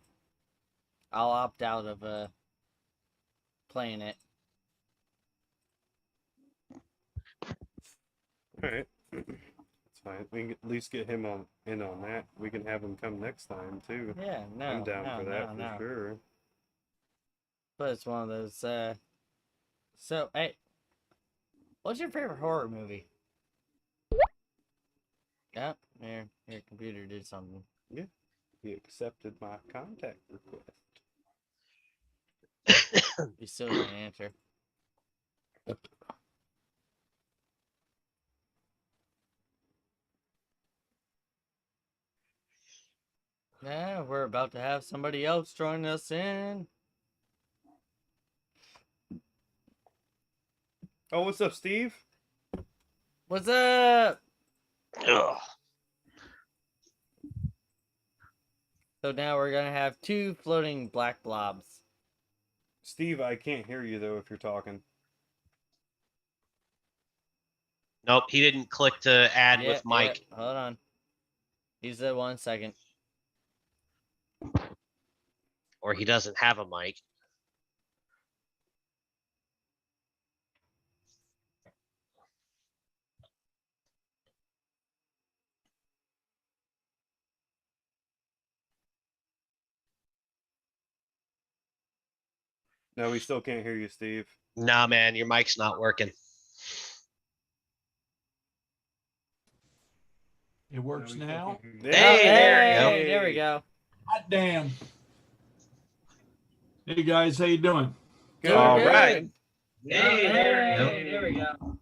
Speaker 2: opt out of playing it.
Speaker 1: Alright. It's fine. We can at least get him in on that. We can have him come next time too.
Speaker 2: Yeah, no,
Speaker 1: I'm down
Speaker 2: no,
Speaker 1: for that
Speaker 2: no,
Speaker 1: for
Speaker 2: no.
Speaker 1: sure.
Speaker 2: But it's one of those. So, hey, what's your favorite horror movie? Yeah, your computer did something.
Speaker 1: Yeah. He accepted my contact request.
Speaker 2: You still didn't answer. Yeah, we're about to have somebody else join us in.
Speaker 1: Oh, what's up, Steve?
Speaker 2: What's up?
Speaker 3: Ugh.
Speaker 2: So now we're gonna have two floating black blobs.
Speaker 1: Steve, I can't hear you though if you're talking.
Speaker 3: Nope, he didn't click to add with Mike.
Speaker 2: Hold on. He said 1 second.
Speaker 3: Or he doesn't have a mic.
Speaker 1: No, we still can't hear you, Steve.
Speaker 3: Nah, man, your mic's not working.
Speaker 4: It works now.
Speaker 3: Hey, there you
Speaker 2: Hey, there we go.
Speaker 4: Hot damn. Hey guys, how you doing?
Speaker 1: Good.
Speaker 3: All
Speaker 2: Good.
Speaker 3: right.
Speaker 2: Hey,
Speaker 3: Hey,
Speaker 2: there we go.
Speaker 4: Hot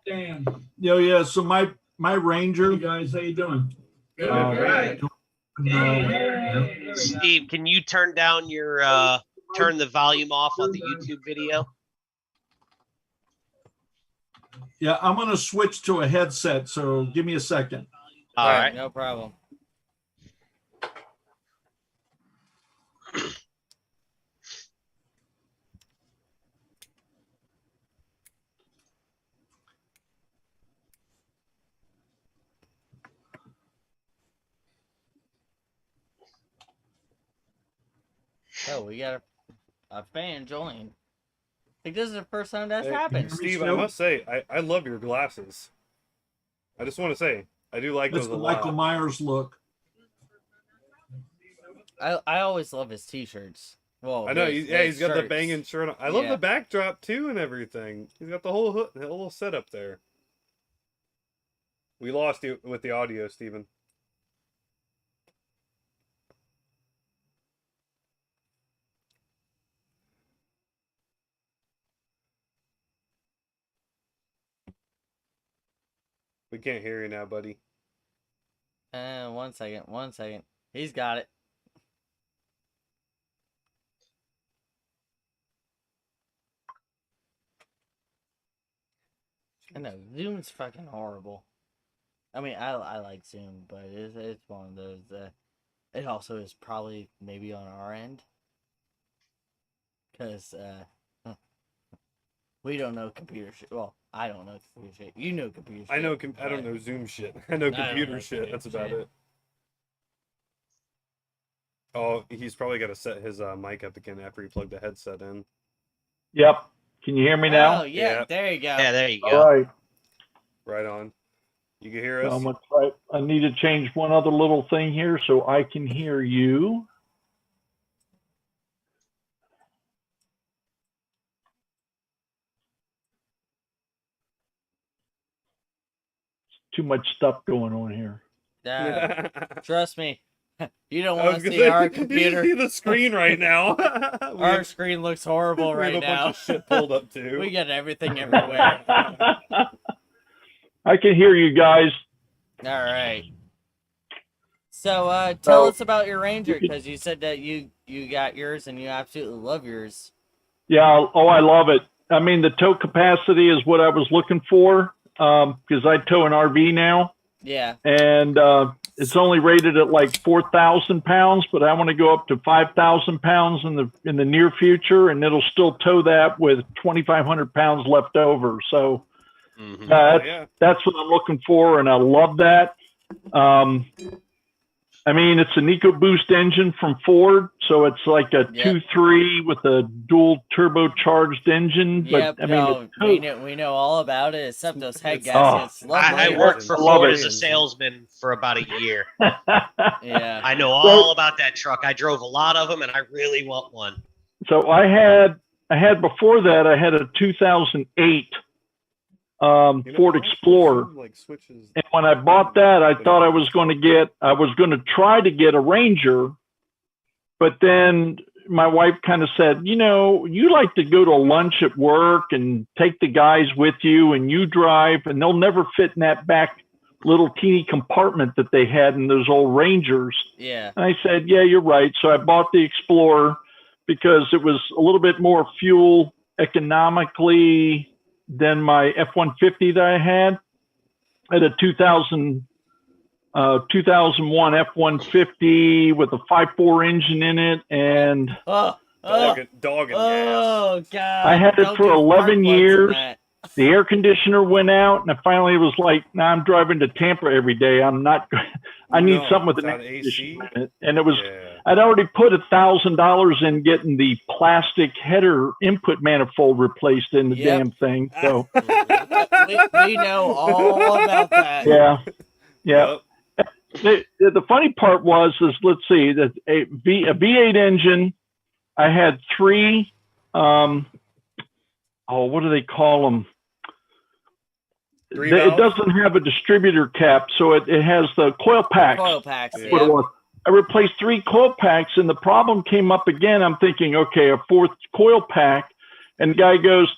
Speaker 4: damn. Yeah. So my Ranger. Hey guys, how you doing?
Speaker 2: Good.
Speaker 3: All right.
Speaker 2: There we go.
Speaker 3: Steve, can you turn down your turn the volume off on the YouTube video?
Speaker 4: Yeah, I'm gonna switch to a headset. So give me a second.
Speaker 3: All right.
Speaker 2: No problem. Oh, we got a fan join. I think this is the first time that's
Speaker 1: Hey,
Speaker 2: happened.
Speaker 1: Steve, I must say, I love your glasses. I just want to say, I do like
Speaker 4: That's
Speaker 1: those a
Speaker 4: the Michael
Speaker 1: lot.
Speaker 4: Myers look.
Speaker 2: I always love his t-shirts. Well,
Speaker 1: I know,
Speaker 2: his
Speaker 1: he's got the
Speaker 2: shirts.
Speaker 1: banging shirt on. I love
Speaker 2: Yeah.
Speaker 1: the backdrop too and everything. He's got the whole hood, the whole setup there. We lost you with the audio, Steven. We can't hear you now, buddy.
Speaker 2: 1 second. 1 second. He's got it. I know Zoom's fucking horrible. I mean, I like Zoom, but it's one of those. It also is probably maybe on our end, because we don't know computer shit. Well, I don't know computer shit. You know computer shit.
Speaker 1: I know. I don't know Zoom shit. I know
Speaker 2: I don't
Speaker 1: computer
Speaker 2: know
Speaker 1: shit. That's about
Speaker 2: shit.
Speaker 1: it. Oh, he's probably got to set his mic up again after he plugged the headset in.
Speaker 5: Yep. Can you hear me now?
Speaker 2: Oh yeah,
Speaker 1: Yeah.
Speaker 2: there you go.
Speaker 3: Yeah, there you
Speaker 5: All
Speaker 3: go.
Speaker 5: right.
Speaker 1: Right on. You can hear us?
Speaker 5: I'm gonna try. I need to change one other little thing here so I can hear you. Too much stuff going on here.
Speaker 2: Trust me, you don't
Speaker 1: I
Speaker 2: want
Speaker 1: was
Speaker 2: to
Speaker 1: gonna
Speaker 2: see
Speaker 1: say,
Speaker 2: our
Speaker 1: you
Speaker 2: computer.
Speaker 1: should see the screen right now.
Speaker 2: Our screen looks horrible
Speaker 1: we
Speaker 2: right
Speaker 1: have a
Speaker 2: now.
Speaker 1: bunch of shit pulled up too.
Speaker 2: We got everything everywhere.
Speaker 5: I can hear you guys.
Speaker 2: All right. So tell
Speaker 5: So-
Speaker 2: us about your Ranger, because you said that you got yours and you absolutely love yours.
Speaker 5: Yeah. Oh, I love it. I mean, the tow capacity is what I was looking for because I tow an RV now,
Speaker 2: Yeah.
Speaker 5: and it's only rated at like 4,000 pounds, but I want to go up to 5,000 pounds in the near future, and it'll still tow that with 2,500 pounds left over. So
Speaker 3: Mhm.
Speaker 5: that's what I'm looking for, and I love that. I mean, it's an EcoBoost engine from Ford, so it's like a
Speaker 2: Yep.
Speaker 5: 2.3 with a dual turbocharged engine.
Speaker 2: Yep.
Speaker 5: But I mean,
Speaker 2: No, we know all about it, except those head
Speaker 1: It's-
Speaker 2: gaskets.
Speaker 5: Oh,
Speaker 2: Lovely.
Speaker 3: I worked for
Speaker 5: I love
Speaker 3: Ford
Speaker 5: it.
Speaker 3: as a salesman for about a year.
Speaker 2: Yeah.
Speaker 3: I know all about that truck. I drove a lot of them, and I really want one.
Speaker 5: so I had before that, I had a 2008
Speaker 1: You know,
Speaker 5: Ford
Speaker 1: also
Speaker 5: Explorer.
Speaker 1: Zoom, like, switches.
Speaker 5: And when I bought that, I thought I was going to try to get a Ranger, but then my wife kind of said, you know, you like to go to lunch at work and take the guys with you and you drive, and they'll never fit in that back little teeny compartment that they had in those old Rangers.
Speaker 2: Yeah.
Speaker 5: And I said, yeah, you're right. So I bought the Explorer because it was a little bit more fuel economically than my F-150 that I had. I had a 2001 F-150 with a 5.4 engine in it, and
Speaker 2: Oh, Oh,
Speaker 1: Dog and gas.
Speaker 2: oh God!
Speaker 5: I had it
Speaker 2: Don't
Speaker 5: for
Speaker 2: do
Speaker 5: 11
Speaker 2: spark plugs in
Speaker 5: years.
Speaker 2: that.
Speaker 5: The air conditioner went out, and I finally was like, "Now I'm driving to Tampa every day. I'm not. I need
Speaker 1: No,
Speaker 5: something with an
Speaker 1: without
Speaker 5: air
Speaker 1: AC?
Speaker 5: conditioner in it." And it was.
Speaker 1: Yeah.
Speaker 5: I'd already put $1,000 in getting the plastic header input manifold replaced in the
Speaker 2: Yep.
Speaker 5: damn thing. So
Speaker 2: we know all about that.
Speaker 5: yeah.
Speaker 1: Yep.
Speaker 5: The funny part was, let's see, that a V8 engine. I had three. What do they call them?
Speaker 1: Three
Speaker 5: It
Speaker 1: valves?
Speaker 5: doesn't have a distributor cap, so it has the coil packs.
Speaker 2: Coil packs.
Speaker 1: Yeah.
Speaker 5: That's what it was. I replaced 3 coil packs, and the problem came up again. I'm thinking, okay, a 4th coil pack, and the guy goes,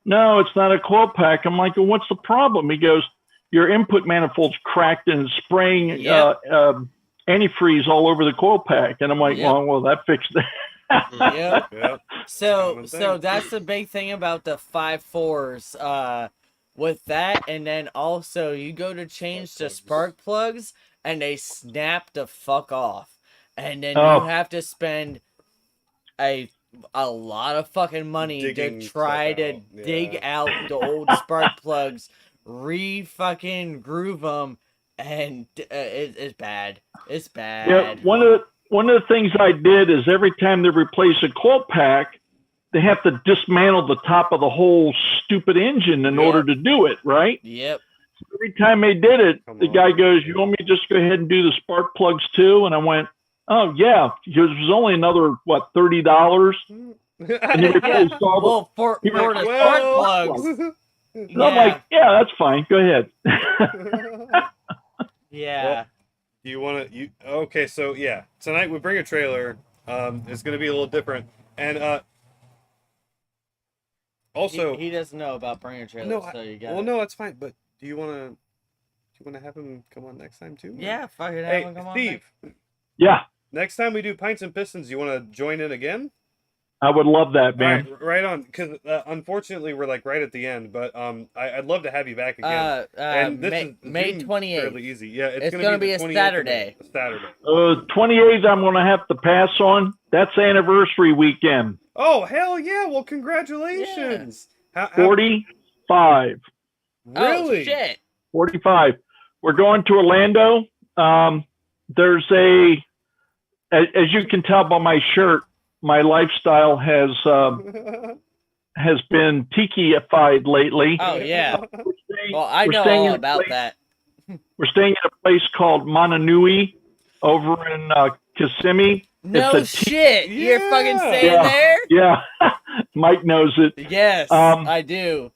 Speaker 5: "No, it's not a coil pack." I'm like, "Well, what's the problem?" He goes, "Your input manifold's cracked and it's spraying
Speaker 2: Yep.
Speaker 5: antifreeze all over the coil pack." And I'm like,
Speaker 2: Yep.
Speaker 5: well, that fixed it.
Speaker 2: Yep.
Speaker 1: Yep.
Speaker 2: So
Speaker 1: Common thing.
Speaker 2: that's the big thing about the 5.4s. With that, and then also you go to change the spark plugs, and they snap the fuck off, and then
Speaker 5: Oh.
Speaker 2: you have to spend a lot of fucking money
Speaker 1: Digging
Speaker 2: to try
Speaker 1: stuff
Speaker 2: to
Speaker 1: out. Yeah.
Speaker 2: dig out the old spark plugs, fucking groove them, and it's bad. It's bad.
Speaker 5: Yeah, one of the things I did is every time they replace a coil pack, they have to dismantle the top of the whole stupid engine in
Speaker 2: Yep.
Speaker 5: order to do it, right?
Speaker 2: Yep.
Speaker 5: Every time they did it,
Speaker 1: Come
Speaker 5: the
Speaker 1: on.
Speaker 5: guy goes, "You want me to just go ahead and do the spark plugs too?" And I went, "Oh yeah," because it was only another $30, and he replaced all the.
Speaker 2: Well, for
Speaker 5: He
Speaker 2: the spark
Speaker 1: Well-
Speaker 2: plugs.
Speaker 5: And I'm like, "Yeah, that's fine. Go ahead."
Speaker 2: Yeah.
Speaker 1: You want to? Okay? So yeah, tonight we bring a trailer. It's going to be a little different, and also
Speaker 2: he doesn't know about bringer trailers,
Speaker 1: no,
Speaker 2: so you got.
Speaker 1: well, no, that's fine. But do you want to have him come on next time too?
Speaker 2: Yeah, fuck it.
Speaker 1: Hey,
Speaker 2: have him come on
Speaker 1: Steve.
Speaker 5: Yeah,
Speaker 1: Next time we do Pints and Pistons, you want to join in again?
Speaker 5: I would love that, man.
Speaker 1: Right on. Because unfortunately, we're like right at the end. But I'd love to have you back again. And this is
Speaker 2: May
Speaker 1: Zoom's
Speaker 2: 28th.
Speaker 1: fairly easy. Yeah,
Speaker 2: It's
Speaker 1: gonna
Speaker 2: gonna be
Speaker 1: the
Speaker 2: a
Speaker 1: 28th of
Speaker 2: Saturday.
Speaker 1: May, a Saturday.
Speaker 5: 28th, I'm going to have to pass on. That's anniversary weekend.
Speaker 1: Oh hell yeah! Well, congratulations. How
Speaker 5: 45.
Speaker 1: really?
Speaker 2: Oh shit!
Speaker 5: 45. We're going to Orlando. There's as you can tell by my shirt, my lifestyle has been tiki-ified lately.
Speaker 2: Oh yeah.
Speaker 5: We're staying-
Speaker 2: Well, I
Speaker 5: we're
Speaker 2: know
Speaker 5: staying
Speaker 2: all
Speaker 5: in a
Speaker 2: about
Speaker 5: place-
Speaker 2: that.
Speaker 5: We're staying at a place called Mananui over in Kissimmee.
Speaker 2: No
Speaker 5: It's a
Speaker 2: shit. You're fucking
Speaker 1: Yeah.
Speaker 2: staying
Speaker 5: Yeah.
Speaker 2: there?
Speaker 5: Yeah, Mike knows it.
Speaker 2: Yes, I do.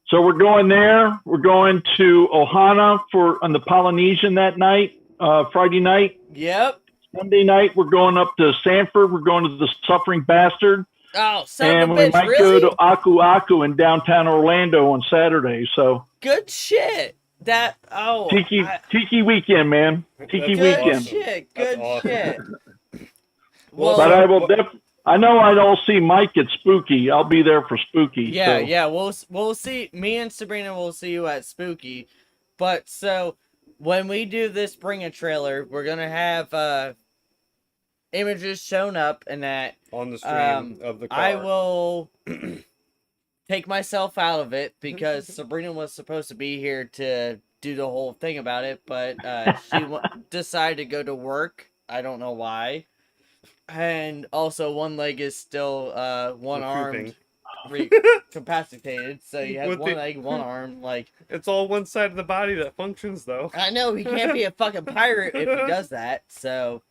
Speaker 5: So we're going there. We're going to Ohana on the Polynesian that night, Friday night.
Speaker 2: Yep.
Speaker 5: Sunday night, we're going up to Sanford. We're going to the Suffering Bastard.
Speaker 2: Oh, son
Speaker 5: And
Speaker 2: of
Speaker 5: we
Speaker 2: a bitch,
Speaker 5: might
Speaker 2: really?
Speaker 5: go to Aku Aku in downtown Orlando on Saturday. So
Speaker 2: Good shit.
Speaker 5: Tiki weekend, man. Tiki
Speaker 1: That's
Speaker 2: Good
Speaker 5: weekend.
Speaker 1: awesome.
Speaker 2: shit.
Speaker 1: That's
Speaker 2: Good
Speaker 1: awesome.
Speaker 2: shit.
Speaker 1: Well,
Speaker 5: But
Speaker 1: so-
Speaker 5: I know I'll see Mike at Spooky. I'll be there for Spooky.
Speaker 2: Yeah,
Speaker 5: so.
Speaker 2: yeah. We'll see. Me and Sabrina will see you at Spooky. But so when we do this bring a trailer, we're gonna have images shown up and that
Speaker 1: on the stream of the car.
Speaker 2: I will take myself out of it because Sabrina was supposed to be here to do the whole thing about it, but she decided to go to work. I don't know why. And also, one leg is still one-armed, incapacitated. So you have
Speaker 1: With
Speaker 2: one
Speaker 1: the-
Speaker 2: leg, one arm. Like,
Speaker 1: It's all one side of the body that functions, though.
Speaker 2: I know he can't be a fucking pirate if he does that. So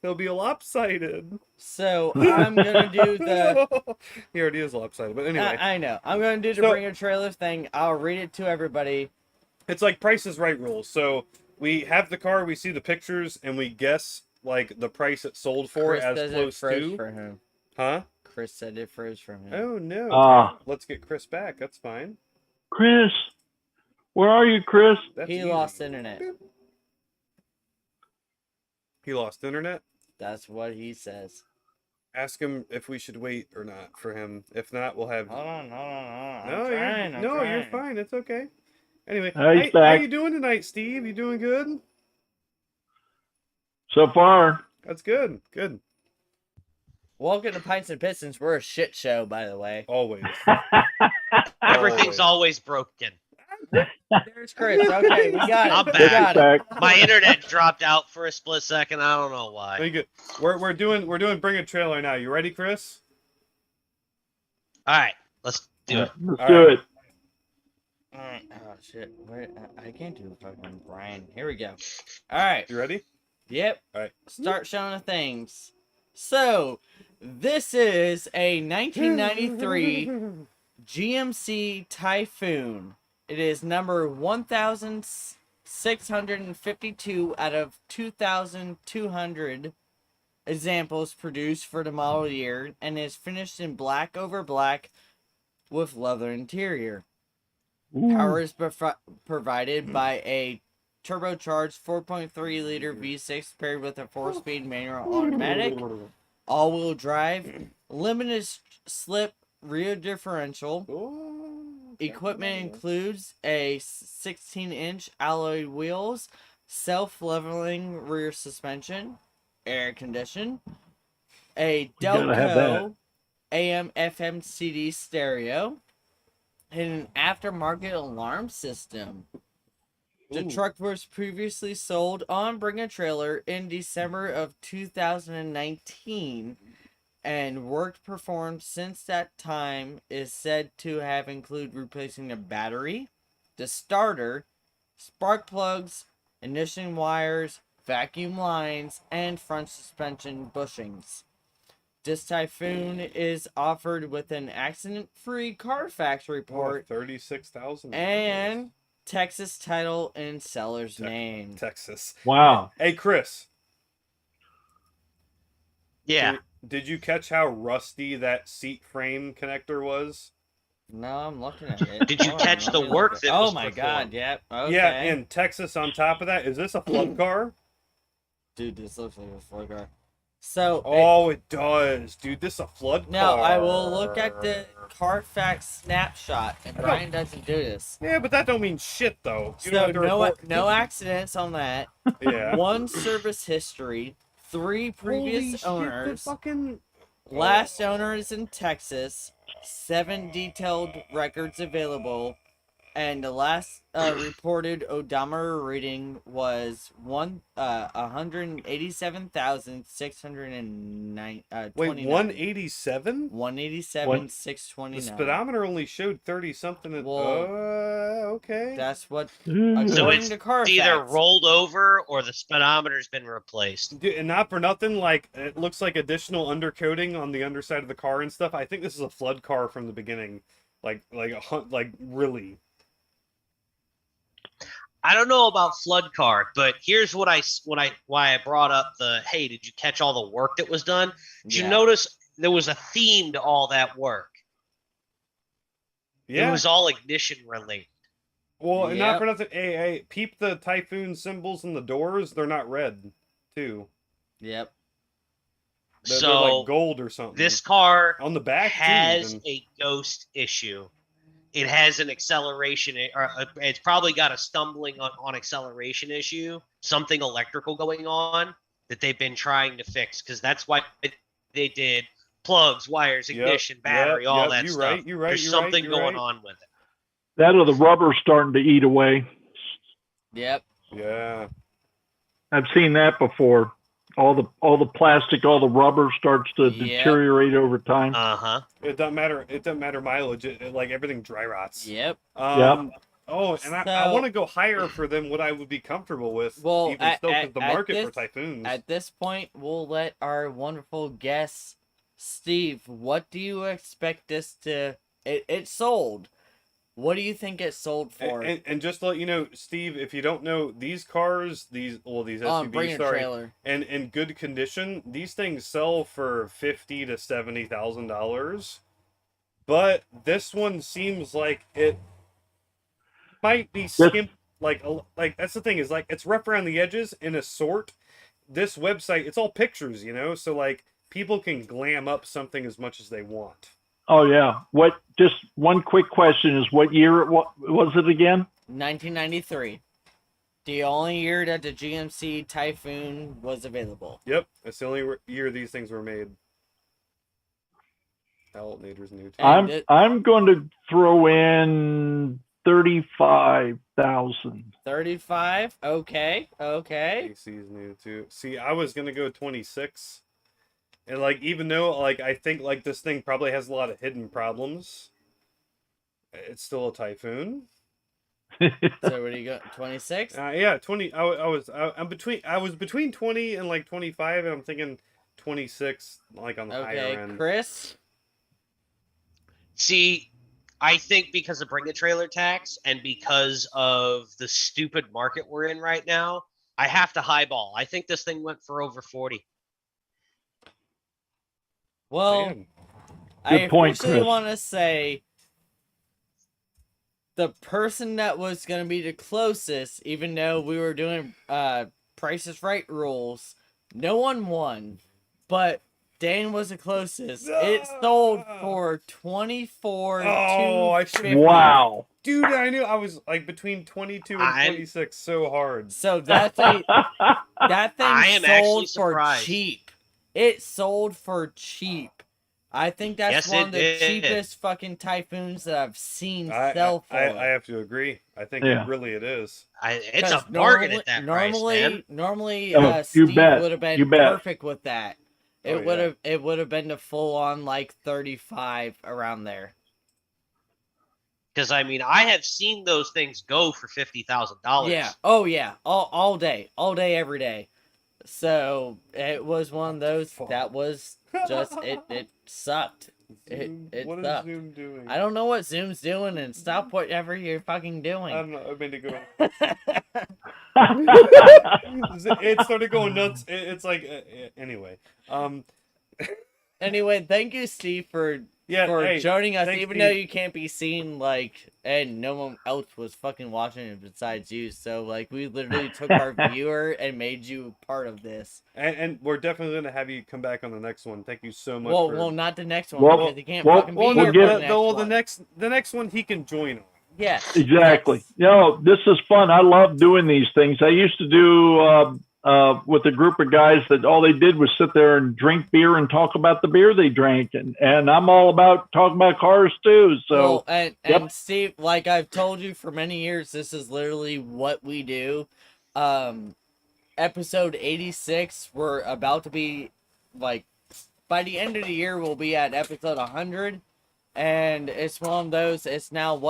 Speaker 1: He'll be lopsided.
Speaker 2: I'm gonna do the.
Speaker 1: He already is lopsided, but anyway.
Speaker 2: I know. I'm gonna do the
Speaker 1: So-
Speaker 2: bring a trailer thing. I'll read it to everybody.
Speaker 1: It's like Price is Right rules. So we have the car, we see the pictures, and we guess like the price it sold for
Speaker 2: Chris
Speaker 1: as
Speaker 2: says it
Speaker 1: close
Speaker 2: froze
Speaker 1: to.
Speaker 2: for him.
Speaker 1: Huh?
Speaker 2: Chris said it froze from him.
Speaker 1: Oh no.
Speaker 5: Ah.
Speaker 1: Let's get Chris back. That's fine.
Speaker 5: Chris, where are you, Chris?
Speaker 1: That's
Speaker 2: He
Speaker 1: easy.
Speaker 2: lost internet.
Speaker 1: He lost internet.
Speaker 2: That's what he says.
Speaker 1: Ask him if we should wait or not for him. If not, we'll have.
Speaker 2: Hold on. I'm
Speaker 1: No,
Speaker 2: trying. I'm trying.
Speaker 1: you're fine. It's okay. Anyway,
Speaker 5: He's
Speaker 1: how
Speaker 5: back.
Speaker 1: you doing tonight, Steve? You doing good?
Speaker 5: So far,
Speaker 1: That's good. Good.
Speaker 2: Welcome to Pints and Pistons. We're a shit show, by the way.
Speaker 1: Always.
Speaker 3: Everything's always broken.
Speaker 2: There's Chris. Okay, we got it.
Speaker 3: I'm
Speaker 2: We
Speaker 3: back.
Speaker 2: got it.
Speaker 5: Back.
Speaker 3: My internet dropped out for a split second. I don't know why.
Speaker 1: Very good. We're doing bring a trailer now. You ready, Chris?
Speaker 3: All right, let's do it.
Speaker 5: Let's
Speaker 1: All
Speaker 5: do
Speaker 1: right.
Speaker 5: it.
Speaker 2: Alright. Oh shit. Where I can't do fucking Brian. Here we go. Alright.
Speaker 1: You ready?
Speaker 2: Yep.
Speaker 1: All right.
Speaker 2: Start showing the things. So this is a 1993 GMC Typhoon. It is number 1,652 out of 2,200 examples produced for the model year, and is finished in black over black with leather interior.
Speaker 5: Ooh.
Speaker 2: Power is provided by a turbocharged 4.3 liter V6 paired with a 4-speed manual automatic, all-wheel drive, limited slip rear differential. Equipment includes a 16-inch alloy wheels, self-leveling rear suspension, air condition, a
Speaker 5: gotta have that.
Speaker 2: Delco AM/FM CD stereo, and an aftermarket alarm system. The truck was previously sold on Bring a Trailer in December of 2019, and work performed since that time is said to have included replacing the battery, the starter, spark plugs, ignition wires, vacuum lines, and front suspension bushings. This Typhoon is offered with an accident-free Carfax report
Speaker 1: 36,000.
Speaker 2: and Texas title and seller's name.
Speaker 1: Texas.
Speaker 5: Wow.
Speaker 1: Hey, Chris.
Speaker 3: Yeah.
Speaker 1: Did you catch how rusty that seat frame connector was?
Speaker 2: No, I'm looking at it.
Speaker 3: Did you
Speaker 2: Hold on,
Speaker 3: catch
Speaker 2: let
Speaker 3: the
Speaker 2: me look
Speaker 3: work
Speaker 2: at-
Speaker 3: that
Speaker 2: Oh
Speaker 3: was
Speaker 2: my
Speaker 3: performed?
Speaker 2: god, yep. Okay.
Speaker 1: Yeah, and Texas on top of that. Is this a flood car?
Speaker 2: Dude, this looks like a flood car. So,
Speaker 1: Oh, it does. Dude, this is a flood
Speaker 2: now
Speaker 1: car.
Speaker 2: I will look at the Carfax snapshot, and Brian doesn't do this.
Speaker 1: Yeah, but that don't mean shit, though. You don't
Speaker 2: So,
Speaker 1: have to
Speaker 2: no,
Speaker 1: report-
Speaker 2: no accidents on that.
Speaker 1: Yeah.
Speaker 2: One service history, 3 previous
Speaker 1: Holy shit, the
Speaker 2: owners.
Speaker 1: fucking...
Speaker 2: Last owner is in Texas. 7 detailed records available, and the last reported odometer reading was 187,609.
Speaker 1: Wait, 187?
Speaker 2: 187,629.
Speaker 1: The speedometer only showed 30-something.
Speaker 2: Well,
Speaker 1: Okay.
Speaker 2: That's what
Speaker 3: So
Speaker 2: according
Speaker 3: it's
Speaker 2: to Carfax.
Speaker 3: either rolled over or the speedometer's been replaced.
Speaker 1: Dude, and not for nothing, like, it looks like additional undercoating on the underside of the car and stuff. I think this is a flood car from the beginning. Like really.
Speaker 3: I don't know about flood car, but here's why I brought up the, hey, did you catch all the work that was done? Did you notice there was a theme to all that work?
Speaker 1: Yeah.
Speaker 3: It was all ignition related.
Speaker 1: Well, and not
Speaker 2: Yep.
Speaker 1: for nothing. Hey, peep the Typhoon symbols in the doors. They're not red, too.
Speaker 2: Yep.
Speaker 1: They're
Speaker 3: So
Speaker 1: like gold or something.
Speaker 3: this car
Speaker 1: on the back too,
Speaker 3: has
Speaker 1: even.
Speaker 3: a ghost issue. It has an acceleration, or it's probably got a stumbling on acceleration issue, something electrical going on that they've been trying to fix, because that's why they did plugs, wires, ignition, battery, all that
Speaker 1: you're
Speaker 3: stuff.
Speaker 1: Right, you're right.
Speaker 3: There's
Speaker 1: you're
Speaker 3: something
Speaker 1: right,
Speaker 3: going
Speaker 1: right.
Speaker 3: on with it.
Speaker 5: That or the rubber's starting to eat away.
Speaker 2: Yep.
Speaker 1: Yeah.
Speaker 5: I've seen that before. All the plastic, all the rubber starts to
Speaker 2: Yep.
Speaker 5: deteriorate over time.
Speaker 3: Uh-huh.
Speaker 1: It doesn't matter. It doesn't matter mileage. Like everything dry rots.
Speaker 2: Yep.
Speaker 1: Oh, and I
Speaker 2: So-
Speaker 1: want to go higher for them. What I would be comfortable with.
Speaker 2: Well,
Speaker 1: even still, because the
Speaker 2: at
Speaker 1: market for
Speaker 2: this-
Speaker 1: Typhoons.
Speaker 2: At this point, we'll let our wonderful guest, Steve, what do you expect this to... It sold. What do you think it sold for?
Speaker 1: And just to let you know, Steve, if you don't know, these cars, these
Speaker 2: Bring
Speaker 1: SUVs,
Speaker 2: a
Speaker 1: sorry,
Speaker 2: trailer.
Speaker 1: and in good condition, these things sell for $50,000 to $70,000. But this one seems like it might be skimp. Like that's the thing, is like it's rough around the edges in a sort. This website, it's all pictures, so like people can glam up something as much as they want.
Speaker 5: Oh yeah. Just one quick question is, what year was it again?
Speaker 2: 1993. The only year that the GMC Typhoon was available.
Speaker 1: Yep, that's the only year these things were made. Alternators new too.
Speaker 5: I'm going to throw in 35,000.
Speaker 2: 35. Okay.
Speaker 1: AC's new too. See, I was gonna go 26, and like even though like I think like this thing probably has a lot of hidden problems, it's still a Typhoon.
Speaker 2: So what do you got? 26.
Speaker 1: Yeah, 20. I'm between. I was between 20 and like 25, and I'm thinking 26, like on the higher end.
Speaker 2: Chris.
Speaker 3: See, I think because of bring a trailer tax and because of the stupid market we're in right now, I have to highball. I think this thing went for over 40.
Speaker 2: Well,
Speaker 1: Damn.
Speaker 2: I
Speaker 5: point,
Speaker 2: officially
Speaker 5: Chris.
Speaker 2: want to say the person that was going to be the closest, even though we were doing Price is Right rules, no one won, but Dan was the closest. It sold for 24.
Speaker 1: Oh, I should.
Speaker 5: Wow.
Speaker 1: Dude, I knew I was like between 22 and 26 so hard.
Speaker 2: So that thing
Speaker 3: I am actually
Speaker 2: sold for
Speaker 3: surprised.
Speaker 2: cheap. It sold for cheap. I think that's
Speaker 3: Yes,
Speaker 2: one
Speaker 3: it
Speaker 2: of the
Speaker 3: did.
Speaker 2: cheapest fucking Typhoons that I've seen sell for.
Speaker 1: I have to agree. I think
Speaker 5: Yeah.
Speaker 1: it is.
Speaker 3: It's a bargain at that price, man.
Speaker 2: Normally,
Speaker 5: Oh, you
Speaker 2: Steve
Speaker 5: bet.
Speaker 2: would have been
Speaker 5: You bet.
Speaker 2: perfect with that.
Speaker 1: Oh,
Speaker 2: It would have been the full on like 35 around there.
Speaker 3: Because I mean, I have seen those things go for $50,000.
Speaker 2: Yeah. Oh yeah. All day, every day. So it was one of those that was just it sucked. It
Speaker 1: What is
Speaker 2: sucked.
Speaker 1: Zoom doing?
Speaker 2: I don't know what Zoom's doing, and stop whatever you're fucking doing.
Speaker 1: I don't know. I made it go. It started going nuts. It's like anyway.
Speaker 2: Anyway, thank you, Steve, for joining us,
Speaker 1: thanks,
Speaker 2: even
Speaker 1: Steve.
Speaker 2: though you can't be seen, like, and no one else was fucking watching it besides you. So, like, we literally took our viewer and made you part of this.
Speaker 1: And we're definitely gonna have you come back on the next one. Thank you so much.
Speaker 2: Well, not the next one,
Speaker 5: Well,
Speaker 2: because you can't
Speaker 5: well,
Speaker 2: fucking be
Speaker 1: well,
Speaker 5: we'll
Speaker 2: here
Speaker 5: give-
Speaker 2: for the next one.
Speaker 1: the next one he can join on.
Speaker 2: Yes.
Speaker 5: Exactly.
Speaker 2: Yes.
Speaker 5: This is fun. I love doing these things. I used to do with a group of guys that all they did was sit there and drink beer and talk about the beer they drank, and I'm all about talking about cars too. So
Speaker 2: well, and Steve, like I've told you for many years, this is literally what we do. Episode 86, we're about to be like by the end of the year, we'll be at episode 100. And it's one of those, it's now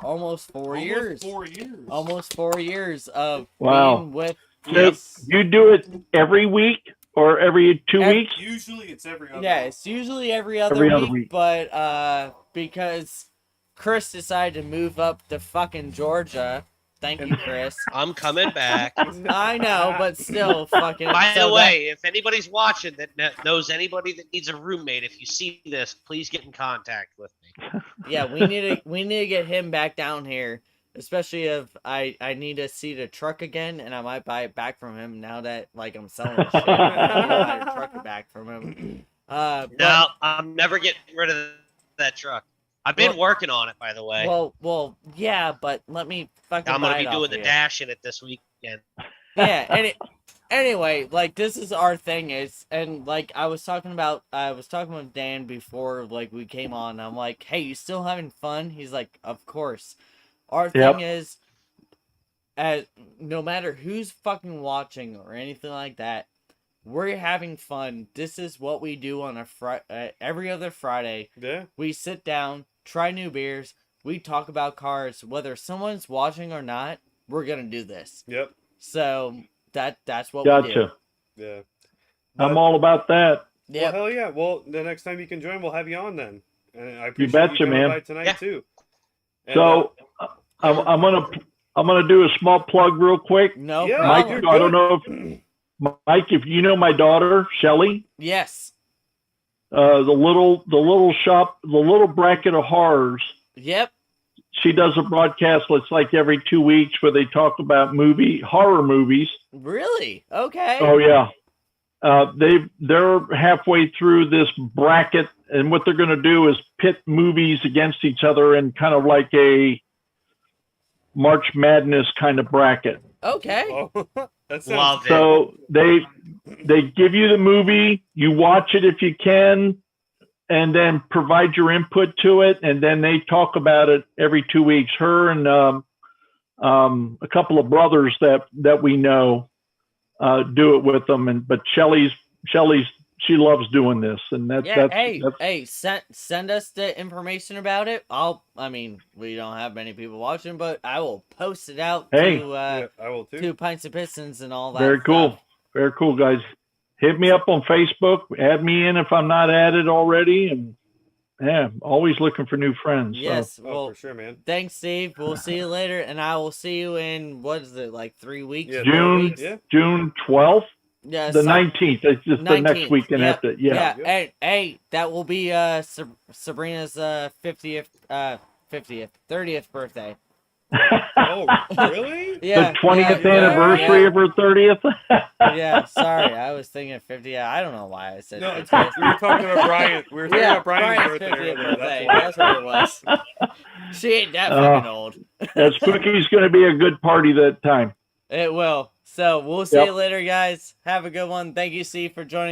Speaker 2: almost 4 years.
Speaker 1: 4 years.
Speaker 2: Almost 4 years of
Speaker 5: Wow.
Speaker 2: being with
Speaker 5: So
Speaker 2: this.
Speaker 5: you do it every week or every 2 weeks?
Speaker 1: Usually it's every other.
Speaker 2: Yeah, it's usually every other week, but because Chris decided to move up to fucking Georgia. Thank you, Chris.
Speaker 3: I'm coming back.
Speaker 2: I know, but still, fucking.
Speaker 3: By
Speaker 2: so
Speaker 3: the way, if anybody's watching that knows anybody that needs a roommate, if you see this, please get in contact with me.
Speaker 2: yeah, we need to get him back down here, especially if I need to see the truck again, and I might buy it back from him now that like I'm selling the shit. I need to buy the truck back from him.
Speaker 3: No, I'm never getting rid of that truck. I've been working on it, by the way.
Speaker 2: Well, yeah, but let me fucking.
Speaker 3: I'm
Speaker 2: buy
Speaker 3: gonna be
Speaker 2: it
Speaker 3: doing
Speaker 2: off
Speaker 3: the
Speaker 2: you.
Speaker 3: dash in it this weekend.
Speaker 2: Yeah, anyway, like this is our thing is, and like I was talking with Dan before, like we came on. I'm like, hey, you still having fun? He's like, of course. Our thing is, no matter who's fucking watching or anything like that, we're having fun. This is what we do on every other Friday.
Speaker 1: Yeah.
Speaker 2: We sit down, try new beers, we talk about cars, whether someone's watching or not. We're gonna do this.
Speaker 1: Yep.
Speaker 2: So that's what we do.
Speaker 5: Gotcha.
Speaker 1: Yeah.
Speaker 5: I'm all about that.
Speaker 1: Well,
Speaker 2: Yep.
Speaker 1: hell yeah. Well, the next time you can join, we'll have you on then. And I
Speaker 5: You
Speaker 1: appreciate
Speaker 5: betcha,
Speaker 1: coming
Speaker 5: man.
Speaker 1: by tonight
Speaker 3: Yeah.
Speaker 1: too. And,
Speaker 5: So I'm gonna do a small plug real quick.
Speaker 2: No
Speaker 1: Yeah,
Speaker 5: Mike,
Speaker 2: problem.
Speaker 1: you're
Speaker 5: I don't
Speaker 1: good.
Speaker 5: know if Mike, if you know my daughter Shelly,
Speaker 2: Yes.
Speaker 5: the little shop, the little bracket of horrors.
Speaker 2: Yep.
Speaker 5: She does a broadcast. It's like every 2 weeks where they talk about horror movies.
Speaker 2: Really? Okay.
Speaker 5: Oh yeah, they're halfway through this bracket, and what they're going to do is pit movies against each other in kind of like a March Madness kind of bracket.
Speaker 2: Okay.
Speaker 1: Oh, that sounds
Speaker 3: Love it.
Speaker 5: So they give you the movie, you watch it if you can, and then provide your input to it, and then they talk about it every 2 weeks. Her and a couple of brothers that we know do it with them, but Shelly's she loves doing this, and
Speaker 2: send us the information about it. I mean, we don't have many people watching, but I will post it out
Speaker 1: I will too.
Speaker 2: to Pints and Pistons and all that.
Speaker 5: Very cool.
Speaker 2: Stuff.
Speaker 5: Very cool, guys. Hit me up on Facebook. Add me in if I'm not added already, and always looking for new friends.
Speaker 2: Yes,
Speaker 5: so.
Speaker 2: well,
Speaker 1: for sure, man.
Speaker 2: Thanks, Steve. We'll see you later, and I will see you in what is it, like 3 weeks?
Speaker 1: Yeah,
Speaker 2: 4 weeks?
Speaker 5: June 12th.
Speaker 2: Yeah,
Speaker 5: the 19th. It's just
Speaker 2: 19th.
Speaker 5: the next weekend after. Yeah.
Speaker 2: Hey, that will be Sabrina's 30th birthday.
Speaker 1: Oh, really?
Speaker 2: Yeah.
Speaker 5: The 20th anniversary of her 30th.
Speaker 2: Yeah, sorry, I was thinking 50. I don't know why I said.
Speaker 1: No,
Speaker 2: 50.
Speaker 1: we were talking about Brian. We were talking about Brian's birthday
Speaker 2: 50th
Speaker 1: earlier.
Speaker 2: birthday.
Speaker 1: That's
Speaker 2: That's what it was. She ain't that fucking old.
Speaker 5: That Spooky's going to be a good party that time.
Speaker 2: It will. So we'll see you later, guys. Have a good one. Thank you, Steve, for joining.